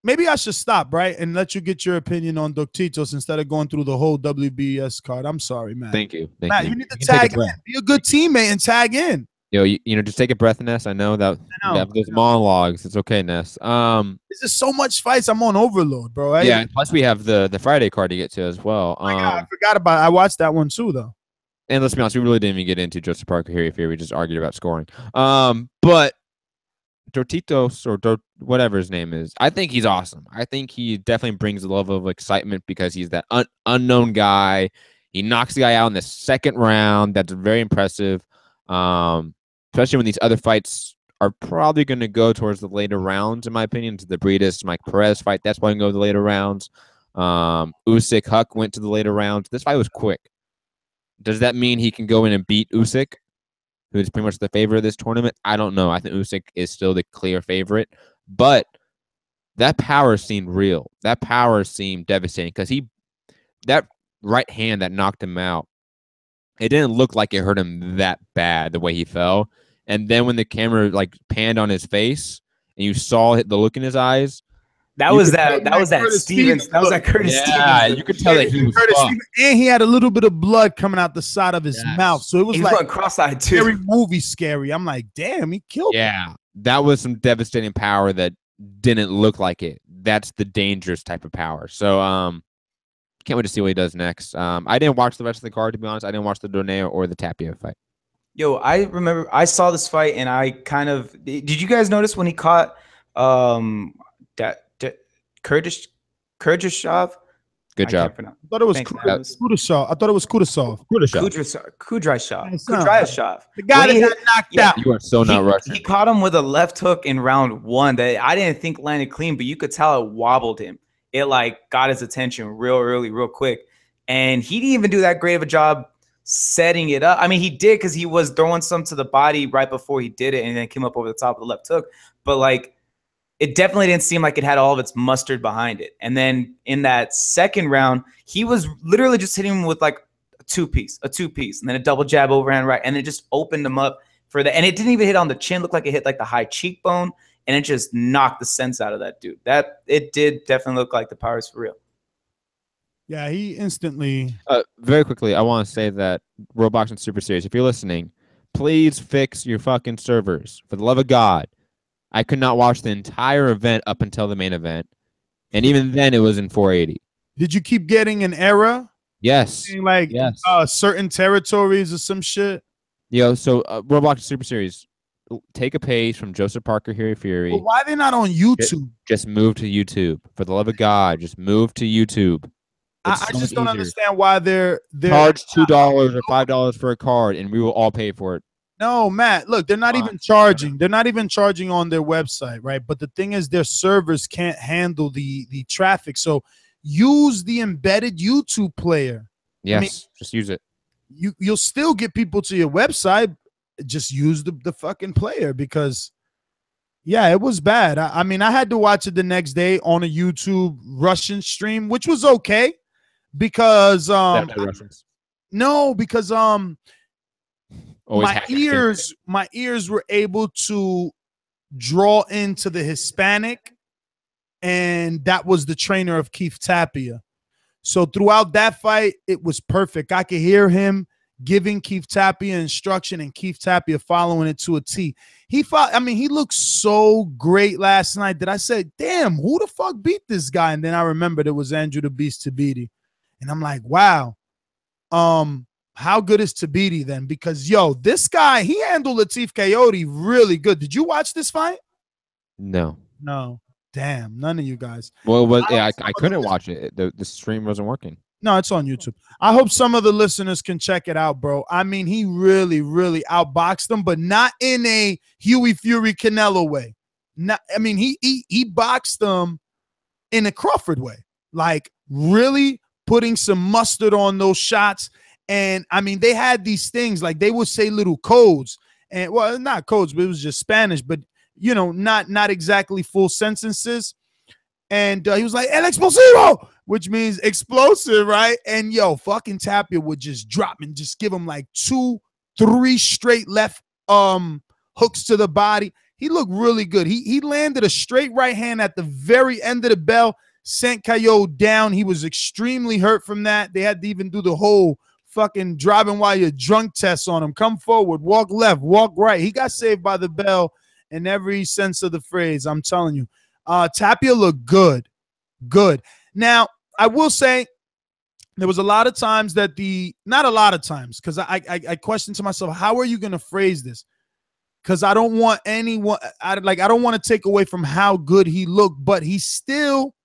Speaker 6: Maybe I should stop, right, and let you get your opinion on Dorticos instead of going through the whole WBS card. I'm sorry, Matt.
Speaker 9: Thank you.
Speaker 6: Matt, you need to tag in. Be a good teammate and tag in.
Speaker 9: Just take a breath, Ness. I know that you have those monologues. It's okay, Ness.
Speaker 6: There's just so much fights. I'm on overload, bro.
Speaker 9: Yeah, plus we have the Friday card to get to as well.
Speaker 6: I forgot about it. I watched that one too, though.
Speaker 9: And let's be honest, we really didn't even get into Joseph Parker here. We just argued about scoring. But Dorticos or whatever his name is, I think he's awesome. I think he definitely brings a level of excitement because he's that unknown guy. He knocks the guy out in the 2nd round. That's very impressive. Especially when these other fights are probably going to go towards the later rounds, in my opinion. To the Breedis, Mike Perez fight, that's probably going to go to the later rounds. Usyk, Huck went to the later rounds. This fight was quick. Does that mean he can go in and beat Usyk, who is pretty much the favorite of this tournament? I don't know. I think Usyk is still the clear favorite. But that power seemed real. That power seemed devastating because that right hand that knocked him out, it didn't look like it hurt him that bad the way he fell. And then when the camera panned on his face and you saw the look in his eyes,
Speaker 10: that was that Curtis Stevens. That was that Curtis Stevens.
Speaker 9: Yeah, you could tell that he was fucked.
Speaker 6: And he had a little bit of blood coming out the side of his mouth. So it was like
Speaker 10: cross-eyed too.
Speaker 6: Scary movie scary. I'm like, damn, he killed him.
Speaker 9: Yeah, that was some devastating power that didn't look like it. That's the dangerous type of power. So can't wait to see what he does next. I didn't watch the rest of the card, to be honest. I didn't watch the Donaire or the Tapia fight.
Speaker 10: Yo, I remember I saw this fight and I kind of did. You guys notice when he caught Kudryashov?
Speaker 9: Good job.
Speaker 6: I thought it was Kudryashov. I thought it was Kudryashov.
Speaker 10: Kudryashov.
Speaker 6: The guy that got knocked out.
Speaker 9: You are so not Russian.
Speaker 10: He caught him with a left hook in round 1 that I didn't think landed clean, but you could tell it wobbled him. It got his attention real early, real quick. And he didn't even do that great of a job setting it up. I mean, he did because he was throwing some to the body right before he did it and then came up over the top of the left hook. But it definitely didn't seem like it had all of its mustard behind it. And then in that 2nd round, he was literally just hitting him with a two-piece, and then a double jab overhand right, and it just opened him up for that. And it didn't even hit on the chin. Looked like it hit the high cheekbone, and it just knocked the sense out of that dude. It did definitely look like the power is for real.
Speaker 6: Yeah, he instantly.
Speaker 9: Very quickly, I want to say that World Boxing Super Series, if you're listening, please fix your fucking servers. For the love of God. I could not watch the entire event up until the main event. And even then, it was in 480.
Speaker 6: Did you keep getting an error?
Speaker 9: Yes.
Speaker 6: Like
Speaker 9: yes.
Speaker 6: Certain territories or some shit?
Speaker 9: So World Boxing Super Series, take a page from Joseph Parker, Hughie Fury.
Speaker 6: But why are they not on YouTube?
Speaker 9: Just move to YouTube. For the love of God, just move to YouTube.
Speaker 6: I just don't understand why they're
Speaker 9: charge $2 or $5 for a card, and we will all pay for it.
Speaker 6: No, Matt, look, they're not even charging. They're not even charging on their website, right? But the thing is, their servers can't handle the traffic. So use the embedded YouTube player.
Speaker 9: Yes, just use it.
Speaker 6: You'll still get people to your website. Just use the fucking player because, yeah, it was bad. I mean, I had to watch it the next day on a YouTube Russian stream, which was okay because no, because my ears were able to draw into the Hispanic, and that was the trainer of Keith Tapia. So throughout that fight, it was perfect. I could hear him giving Keith Tapia instruction and Keith Tapia following it to a T. He looked so great last night that I said, damn, who the fuck beat this guy? And then I remembered it was Andrew the Beast Tabiti. And I'm like, wow. How good is Tabiti then? Because, this guy, he handled Latif Coyote really good. Did you watch this fight?
Speaker 9: No.
Speaker 6: Damn, none of you guys.
Speaker 9: Well, I couldn't watch it. The stream wasn't working.
Speaker 6: No, it's on YouTube. I hope some of the listeners can check it out, bro. I mean, he really, really outboxed him, but not in a Hughie Fury Canelo way. He boxed them in a Crawford way, like really putting some mustard on those shots. And I mean, they had these things like they would say little codes, and well, not codes, but it was just Spanish, but not exactly full sentences. And he was like, El Explosivo, which means explosive, right? And fucking Tapia would just drop and just give him like 2-3 straight left hooks to the body. He looked really good. He landed a straight right hand at the very end of the bell, sent Coyote down. He was extremely hurt from that. They had to even do the whole fucking driving while you're drunk test on him. Come forward, walk left, walk right. He got saved by the bell in every sense of the phrase. I'm telling you. Tapia looked good. Now, I will say there was a lot of times that not a lot of times, because I questioned to myself, how are you going to phrase this? Because I don't want anyone, I don't want to take away from how good he looked, but he still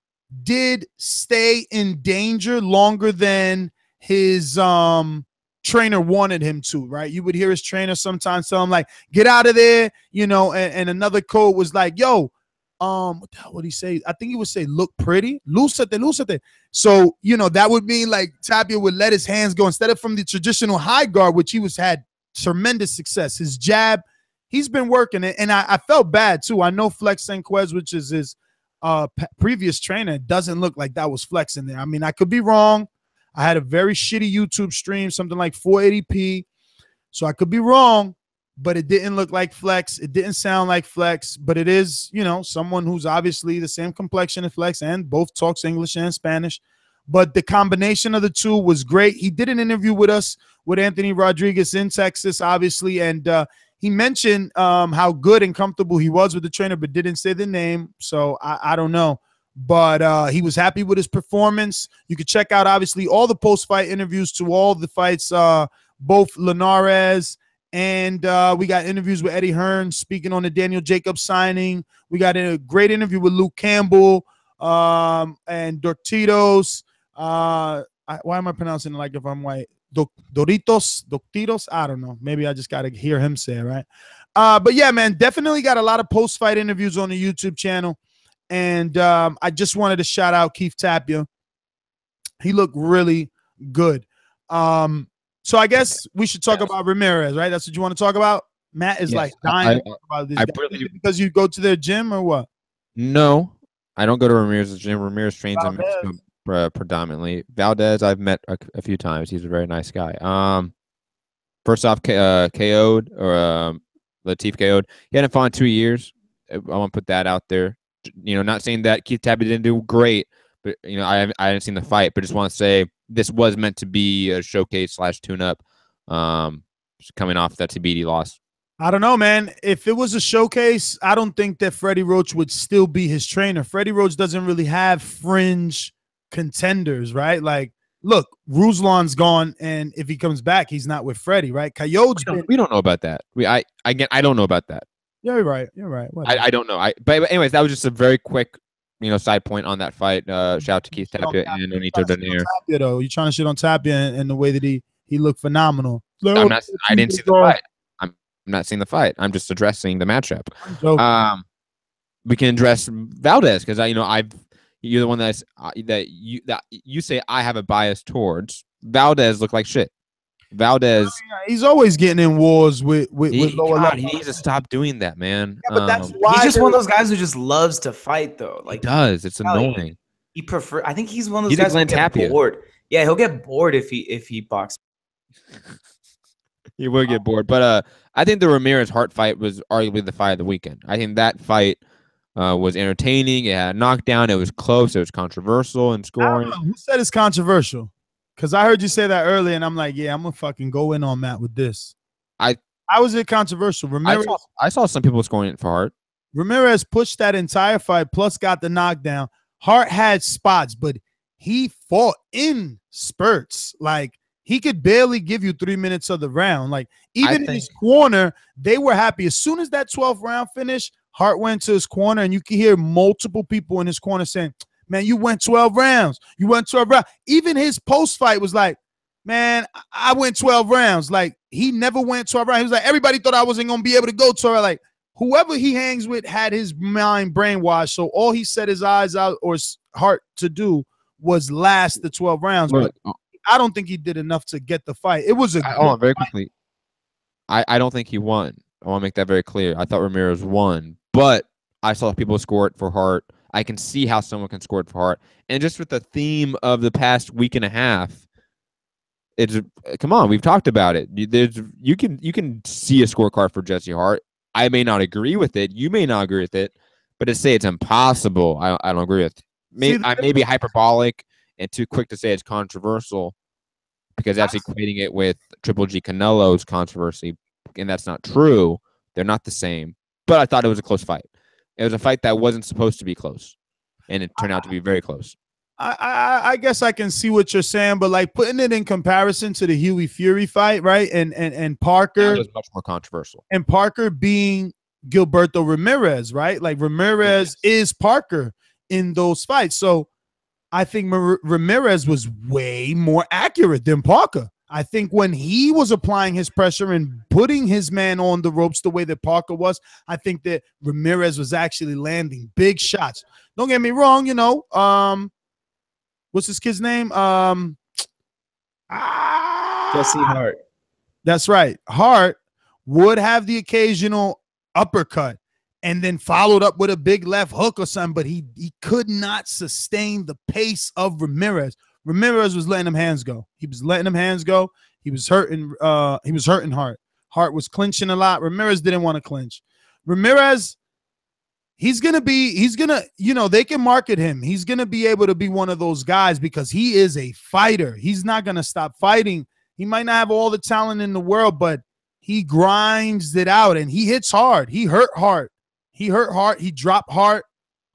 Speaker 6: did stay in danger longer than his trainer wanted him to, right? You would hear his trainer sometimes tell him, like, get out of there, and another code was like, yo, what the hell would he say? I think he would say, look pretty, lúcete. So, that would mean like Tapia would let his hands go instead of from the traditional high guard, which he had tremendous success. His jab, he's been working it. And I felt bad too. I know Flex Senquez, which is his previous trainer, doesn't look like that was Flex in there. I mean, I could be wrong. I had a very shitty YouTube stream, something like 480p. So I could be wrong. But it didn't look like Flex. It didn't sound like Flex, but it is, someone who's obviously the same complexion as Flex and both talks English and Spanish. But the combination of the two was great. He did an interview with us with Anthony Rodriguez in Texas, obviously, and he mentioned how good and comfortable he was with the trainer, but didn't say the name. So I don't know. But he was happy with his performance. You could check out, obviously, all the post-fight interviews to all the fights, both Linares, and we got interviews with Eddie Hearn speaking on the Daniel Jacobs signing. We got a great interview with Luke Campbell and Dorticos. Why am I pronouncing it like if I'm white? Dorticos? I don't know. Maybe I just got to hear him say it, right? But yeah, man, definitely got a lot of post-fight interviews on the YouTube channel. And I just wanted to shout out Keith Tapia. He looked really good. So I guess we should talk about Ramirez, right? That's what you want to talk about? Matt is like dying to talk about this. Because you go to their gym or what?
Speaker 9: No, I don't go to Ramirez's gym. Ramirez trains in Mexico predominantly. Valdez, I've met a few times. He's a very nice guy. First off, KO'd or Latif KO'd. He hadn't fought in 2 years. I want to put that out there. Not saying that Keith Tapia didn't do great, but I haven't seen the fight, but just want to say this was meant to be a showcase / tune-up, coming off that Thabiti loss.
Speaker 6: I don't know, man. If it was a showcase, I don't think that Freddie Roach would still be his trainer. Freddie Roach doesn't really have fringe contenders, right? Like, look, Ruslan's gone, and if he comes back, he's not with Freddie, right? Coyote's
Speaker 9: we don't know about that. I don't know about that.
Speaker 6: Yeah, you're right. You're right.
Speaker 9: I don't know. But anyways, that was just a very quick, side point on that fight. Shout out to Keith Tapia and Onito Donaire.
Speaker 6: Though you're trying to shit on Tapia and the way that he looked phenomenal.
Speaker 9: I didn't see the fight. I'm not seeing the fight. I'm just addressing the matchup. We can address Valdez because you're the one that you say I have a bias towards. Valdez looked like shit. Valdez,
Speaker 6: he's always getting in wars with lower level.
Speaker 9: He needs to stop doing that, man.
Speaker 6: Yeah, but that's why
Speaker 10: he's just one of those guys who just loves to fight, though. Like
Speaker 9: he does. It's annoying.
Speaker 10: I think he's one of those guys who get bored. Yeah, he'll get bored if he boxes.
Speaker 9: He will get bored, but I think the Ramirez Hart fight was arguably the fight of the weekend. I think that fight was entertaining. It had a knockdown. It was close. It was controversial in scoring.
Speaker 6: Who said it's controversial? Because I heard you say that earlier, and I'm like, yeah, I'm gonna fucking go in on Matt with this. How was it controversial? Ramirez,
Speaker 9: I saw some people scoring it for Hart.
Speaker 6: Ramirez pushed that entire fight, plus got the knockdown. Hart had spots, but he fought in spurts. Like, he could barely give you 3 minutes of the round. Like, even in his corner, they were happy. As soon as that 12th round finished, Hart went to his corner, and you could hear multiple people in his corner saying, man, you went 12 rounds. You went 12 rounds. Even his post-fight was like, man, I went 12 rounds. Like, he never went 12 rounds. He was like, everybody thought I wasn't going to be able to go 12 rounds. Like, whoever he hangs with had his mind brainwashed. So all he set his eyes out or his heart to do was last the 12 rounds. But I don't think he did enough to get the fight. It was
Speaker 9: very quickly. I don't think he won. I want to make that very clear. I thought Ramirez won, but I saw people score it for Hart. I can see how someone can score it for Hart. And just with the theme of the past week and a half, come on, we've talked about it. You can see a scorecard for Jesse Hart. I may not agree with it. You may not agree with it. But to say it's impossible, I don't agree with. I may be hyperbolic and too quick to say it's controversial because that's equating it with Triple G Canelo's controversy, and that's not true. They're not the same. But I thought it was a close fight. It was a fight that wasn't supposed to be close, and it turned out to be very close.
Speaker 6: I guess I can see what you're saying, but like putting it in comparison to the Hughie Fury fight, right? And Parker,
Speaker 9: that was much more controversial.
Speaker 6: And Parker being Gilberto Ramirez, right? Like Ramirez is Parker in those fights. So I think Ramirez was way more accurate than Parker. I think when he was applying his pressure and putting his man on the ropes the way that Parker was, I think that Ramirez was actually landing big shots. Don't get me wrong, what's this kid's name?
Speaker 10: Jesse Hart.
Speaker 6: That's right. Hart would have the occasional uppercut and then followed up with a big left hook or something, but he could not sustain the pace of Ramirez. Ramirez was letting them hands go. He was letting them hands go. He was hurting. He was hurting Hart. Hart was clinching a lot. Ramirez didn't want to clinch. Ramirez, they can market him. He's going to be able to be one of those guys because he is a fighter. He's not going to stop fighting. He might not have all the talent in the world, but he grinds it out and he hits hard. He hurt Hart. He hurt Hart. He dropped Hart.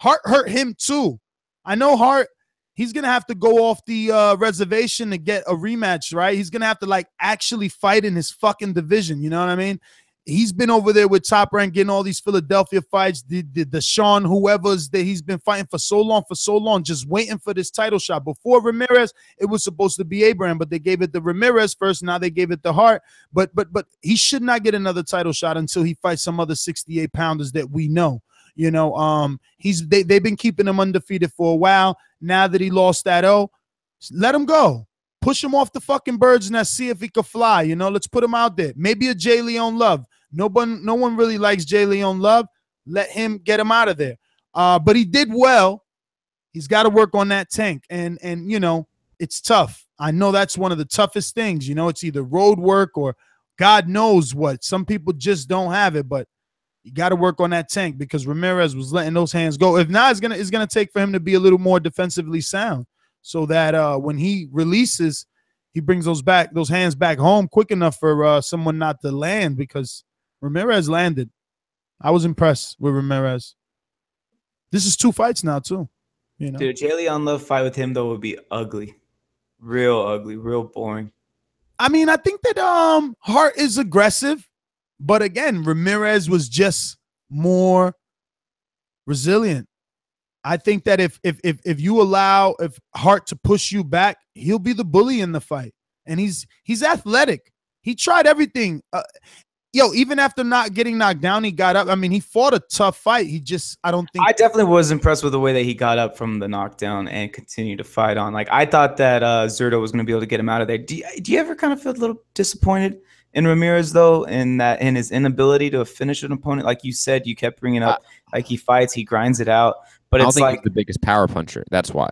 Speaker 6: Hart hurt him too. I know Hart. He's going to have to go off the reservation to get a rematch, right? He's going to have to, actually fight in his fucking division. You know what I mean? He's been over there with Top Rank getting all these Philadelphia fights, the Sean whoever's that he's been fighting for so long, just waiting for this title shot. Before Ramirez, it was supposed to be Abraham, but they gave it to Ramirez first. Now they gave it to Hart. But he should not get another title shot until he fights some other 68-pounders that we know. They've been keeping him undefeated for a while. Now that he lost that let him go. Push him off the fucking bird's nest. See if he could fly. Let's put him out there. Maybe a Jay Leon Love. No one really likes Jay Leon Love. Let him get him out of there. But he did well. He's got to work on that tank. And it's tough. I know that's one of the toughest things. It's either road work or God knows what. Some people just don't have it. But You got to work on that tank because Ramirez was letting those hands go. If not, it's gonna take for him to be a little more defensively sound, so that when he releases, he brings those hands back home quick enough for someone not to land, because Ramirez landed. I was impressed with Ramirez. This is 2 fights now too. You know,
Speaker 10: dude, Jay Leon Love fight with him though would be ugly, real boring.
Speaker 6: I mean, I think that Hart is aggressive, but again, Ramirez was just more resilient. I think that if you allow Hart to push you back, he'll be the bully in the fight. And he's athletic. He tried everything. Even after not getting knocked down, he got up. I mean, he fought a tough fight. I
Speaker 10: definitely was impressed with the way that he got up from the knockdown and continued to fight on. Like, I thought that Zurdo was going to be able to get him out of there. Do you ever kind of feel a little disappointed in Ramirez, though, in his inability to finish an opponent? Like you said, you kept bringing up, like, he fights, he grinds it out. But
Speaker 9: I don't
Speaker 10: it's
Speaker 9: think
Speaker 10: like
Speaker 9: he's the biggest power puncher. That's why.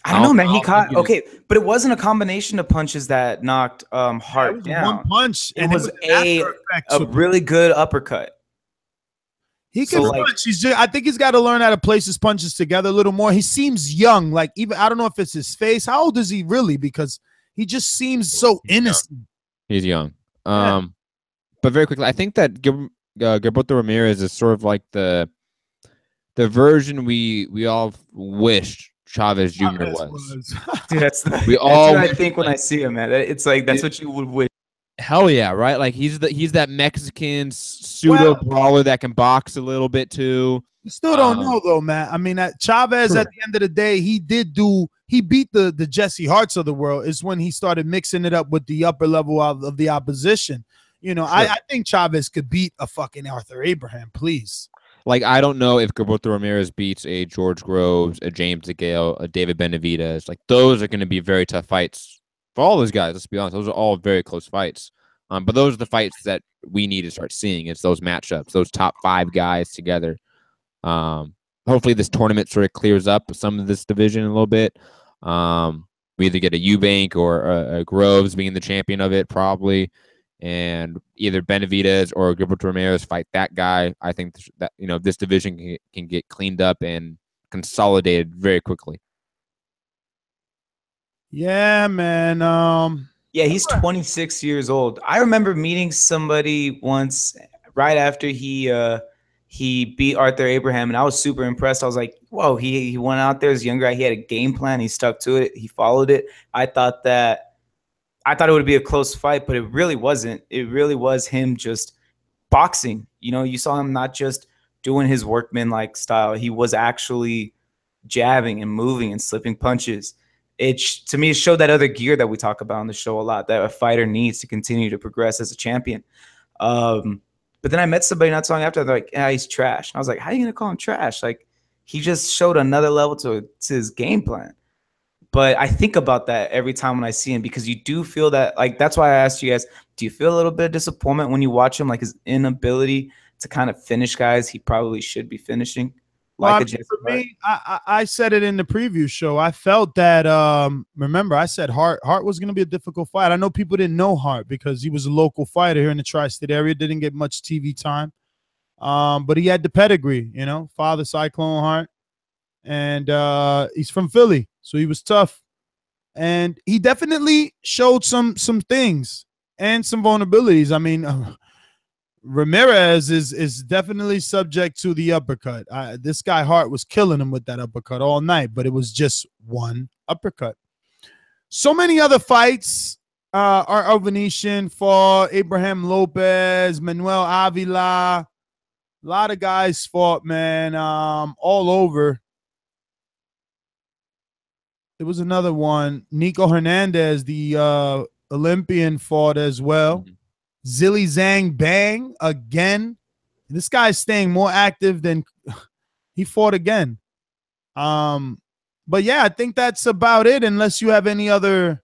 Speaker 10: I don't know, man. He caught but it wasn't a combination of punches that knocked Hart down.
Speaker 6: One punch,
Speaker 10: and it was a really good uppercut.
Speaker 6: He can punch. I think he's got to learn how to place his punches together a little more. He seems young. Like, even I don't know if it's his face. How old is he really? Because he just seems so innocent.
Speaker 9: He's young. But very quickly, I think that Gilberto Ramirez is sort of like the version we all wished Chavez Jr. was.
Speaker 10: Dude, that's what I think when I see him, man. It's like that's what you would wish.
Speaker 9: Hell yeah, right? Like he's that Mexican pseudo brawler that can box a little bit too.
Speaker 6: You still don't know though, man. I mean, Chavez at the end of the day, he beat the Jesse Harts of the world. Is when he started mixing it up with the upper level of the opposition. You know, I think Chavez could beat a fucking Arthur Abraham, please.
Speaker 9: Like, I don't know if Gilberto Ramirez beats a George Groves, a James DeGale, a David Benavidez. Like, those are going to be very tough fights for all those guys. Let's be honest; those are all very close fights. But those are the fights that we need to start seeing. It's those matchups, those top 5 guys together. Hopefully, this tournament sort of clears up some of this division a little bit. We either get a Eubank or a Groves being the champion of it, probably. And either Benavidez or Gilberto Ramirez fight that guy. I think that this division can get cleaned up and consolidated very quickly.
Speaker 6: Yeah, man.
Speaker 10: Yeah, he's 26 years old. I remember meeting somebody once right after he beat Arthur Abraham, and I was super impressed. I was like, whoa, he went out there as a young guy. He had a game plan. He stuck to it. He followed it. I thought it would be a close fight, but it really wasn't. It really was him just boxing. You saw him not just doing his workman-like style. He was actually jabbing and moving and slipping punches. To me, it showed that other gear that we talk about on the show a lot, that a fighter needs to continue to progress as a champion. But then I met somebody not so long after. They're like, yeah, he's trash. And I was like, how are you going to call him trash? Like, he just showed another level to his game plan. But I think about that every time when I see him, because you do feel that, like, that's why I asked you guys, do you feel a little bit of disappointment when you watch him, like his inability to kind of finish guys he probably should be finishing?
Speaker 6: For me, I said it in the preview show. I felt that, remember, I said Hart was going to be a difficult fight. I know people didn't know Hart because he was a local fighter here in the tri-state area, didn't get much TV time. But he had the pedigree, father Cyclone Hart. And he's from Philly, so he was tough. And he definitely showed some things and some vulnerabilities. I mean, Ramirez is definitely subject to the uppercut. This guy Hart was killing him with that uppercut all night, but it was just one uppercut. So many other fights. Our Venetian fought, Abraham Lopez, Manuel Avila. A lot of guys fought, man, all over. There was another one. Nico Hernandez, the Olympian, fought as well. Zilly Zhang Bang again. This guy's staying more active than he fought again. But yeah, I think that's about it, unless you have any other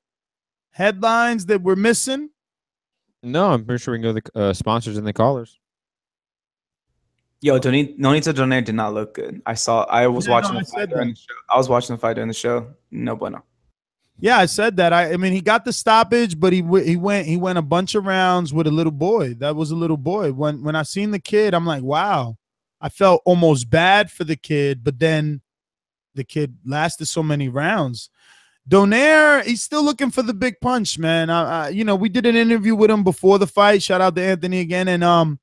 Speaker 6: headlines that we're missing.
Speaker 9: No, I'm pretty sure we can go to the sponsors and the callers.
Speaker 10: Yo, Nonito Donaire did not look good. I was watching the fight during the show. No bueno.
Speaker 6: Yeah, I said that. I mean, he got the stoppage, but he went a bunch of rounds with a little boy. That was a little boy. When I seen the kid, I'm like, wow. I felt almost bad for the kid, but then the kid lasted so many rounds. Donaire, he's still looking for the big punch, man. We did an interview with him before the fight. Shout out to Anthony again, and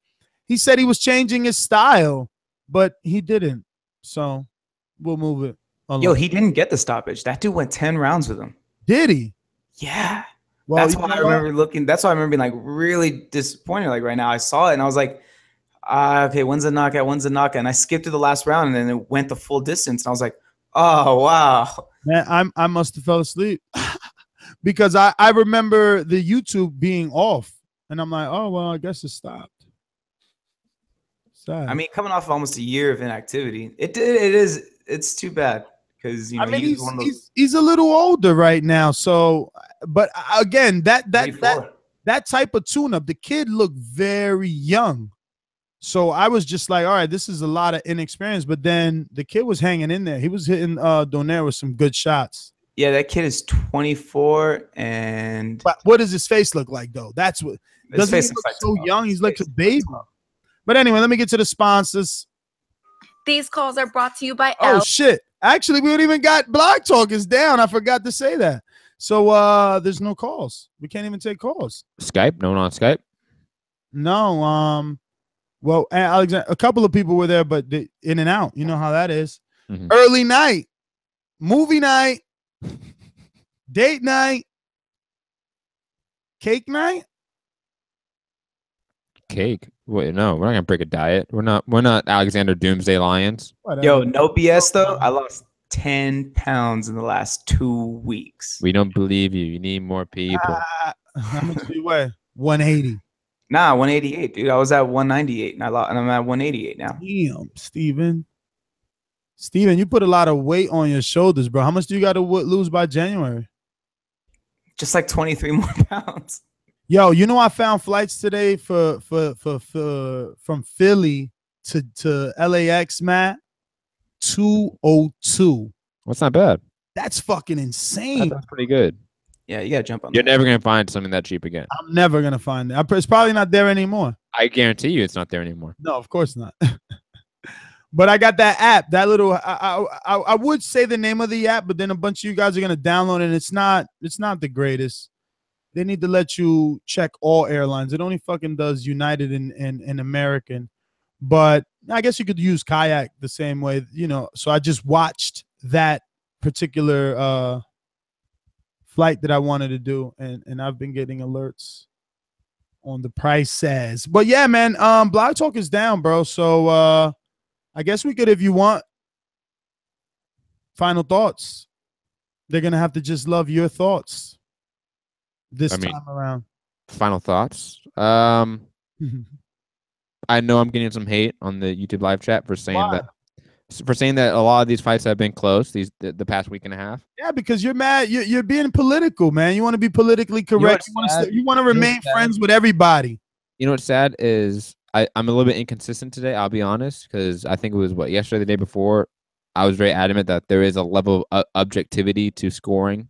Speaker 6: he said he was changing his style, but he didn't. So we'll move it along.
Speaker 10: Yo, he didn't get the stoppage. That dude went 10 rounds with him.
Speaker 6: Did he?
Speaker 10: Yeah.
Speaker 6: Well,
Speaker 10: that's why I remember looking. That's why I remember being like really disappointed. Like right now, I saw it and I was like, okay, when's the knockout? When's the knockout? And I skipped to the last round and then it went the full distance. And I was like, oh wow.
Speaker 6: Man, I must have fell asleep because I remember the YouTube being off, and I'm like, oh well, I guess it stopped. Sad.
Speaker 10: I mean, coming off almost a year of inactivity, it's too bad because
Speaker 6: I mean he's a little older right now. So, but again, that type of tune-up, the kid looked very young. So I was just like, all right, this is a lot of inexperience. But then the kid was hanging in there. He was hitting Donaire with some good shots.
Speaker 10: Yeah, that kid is 24, and
Speaker 6: but what does his face look like though? That's what doesn't he look like so young? He's like a baby. But anyway, let me get to the sponsors.
Speaker 11: These calls are brought to you by
Speaker 6: shit. Actually, we don't even got Blog Talk is down. I forgot to say that. So there's no calls. We can't even take calls.
Speaker 9: Skype? No one on Skype?
Speaker 6: No. Well, Alexander, a couple of people were there, but they in and out. You know how that is.
Speaker 9: Mm-hmm.
Speaker 6: Early night, movie night, date night, cake night.
Speaker 9: Cake? Wait, no, we're not gonna break a diet. We're not Alexander Doomsday Lions.
Speaker 6: Whatever.
Speaker 10: Yo, no BS though. I lost 10 pounds in the last 2 weeks.
Speaker 9: We don't believe you. You need more people.
Speaker 6: How much do you weigh? 180.
Speaker 10: Nah, 188, dude. I was at 198, and I'm at 188 now.
Speaker 6: Damn, Steven, you put a lot of weight on your shoulders, bro. How much do you got to lose by January?
Speaker 10: Just like 23 more pounds.
Speaker 6: Yo, you know I found flights today for from Philly to LAX, Matt. 202.
Speaker 9: That's not bad.
Speaker 6: That's fucking insane.
Speaker 9: That's pretty good.
Speaker 10: Yeah, you gotta jump on.
Speaker 9: You're never gonna find something that cheap again.
Speaker 6: I'm never gonna find it. It's probably not there anymore.
Speaker 9: I guarantee you, it's not there anymore.
Speaker 6: No, of course not. But I got that app. That little. I would say the name of the app, but then a bunch of you guys are gonna download it. And it's not the greatest. They need to let you check all airlines. It only fucking does United and American. But I guess you could use Kayak the same way, you know. So I just watched that particular flight that I wanted to do, and I've been getting alerts on the prices. But yeah, man, Blog Talk is down, bro. So I guess we could, if you want, final thoughts. They're gonna have to just love your thoughts this time around.
Speaker 9: Final thoughts. I know I'm getting some hate on the YouTube live chat for saying that a lot of these fights have been close the past week and a half.
Speaker 6: Yeah, because you're mad. You're being political, man. You want to be politically correct. You want to remain friends with everybody.
Speaker 9: You know what's sad is I'm a little bit inconsistent today. I'll be honest, because I think it was yesterday, the day before. I was very adamant that there is a level of objectivity to scoring,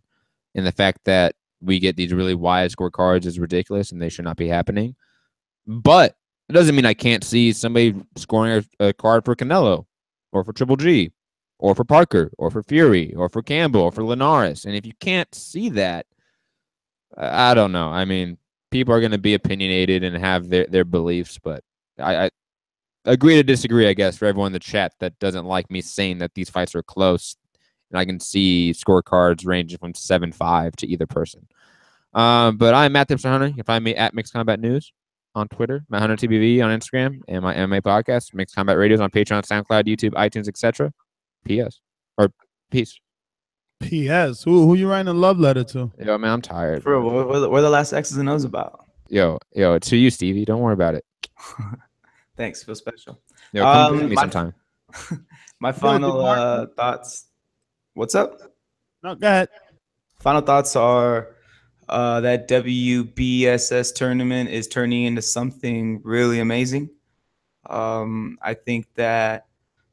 Speaker 9: and the fact that we get these really wide scorecards is ridiculous, and they should not be happening. But it doesn't mean I can't see somebody scoring a card for Canelo, or for Triple G, or for Parker, or for Fury, or for Campbell, or for Linares. And if you can't see that, I don't know. I mean, people are going to be opinionated and have their beliefs, but I agree to disagree, I guess, for everyone in the chat that doesn't like me saying that these fights are close. And I can see scorecards ranging from 7-5 to either person. But I'm Matt Hipster Hunter. You can find me at Mixed Combat News on Twitter, Matt Hunter TBV on Instagram, and my MMA podcast, Mixed Combat Radios on Patreon, SoundCloud, YouTube, iTunes, etc. P.S. or peace.
Speaker 6: P.S. Who you writing a love letter to?
Speaker 9: Yo, man, I'm tired.
Speaker 10: Bro, what are the last X's and O's about?
Speaker 9: Yo, it's to you, Stevie. Don't worry about it.
Speaker 10: Thanks. Feel special.
Speaker 9: Yo, come visit me sometime.
Speaker 10: My final thoughts. What's up?
Speaker 6: No, go ahead.
Speaker 10: Final thoughts are that WBSS tournament is turning into something really amazing. I think that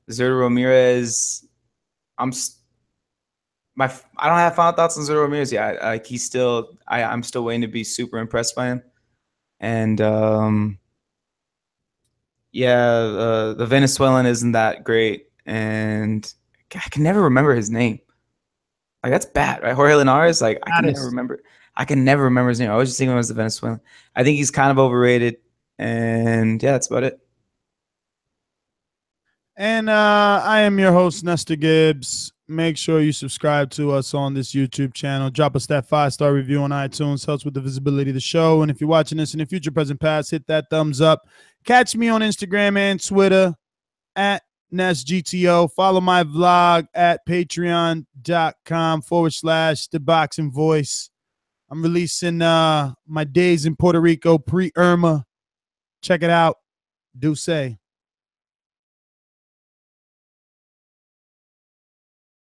Speaker 10: Zerto Ramirez, I don't have final thoughts on Zero Ramirez yet. Like he's still, I'm still waiting to be super impressed by him. And the Venezuelan isn't that great, and I can never remember his name. Like that's bad, right? Jorge Linares. Like I can never remember. I can never remember his name. I was just thinking of him as the Venezuelan. I think he's kind of overrated, and yeah, that's about it.
Speaker 6: And I am your host, Nestor Gibbs. Make sure you subscribe to us on this YouTube channel. Drop us that 5-star review on iTunes. Helps with the visibility of the show. And if you're watching this in the future, present, past, hit that thumbs up. Catch me on Instagram and Twitter at NestGTO. Follow my vlog at patreon.com/Thaboxingvoice. I'm releasing my days in Puerto Rico pre-Irma. Check it out. Do say.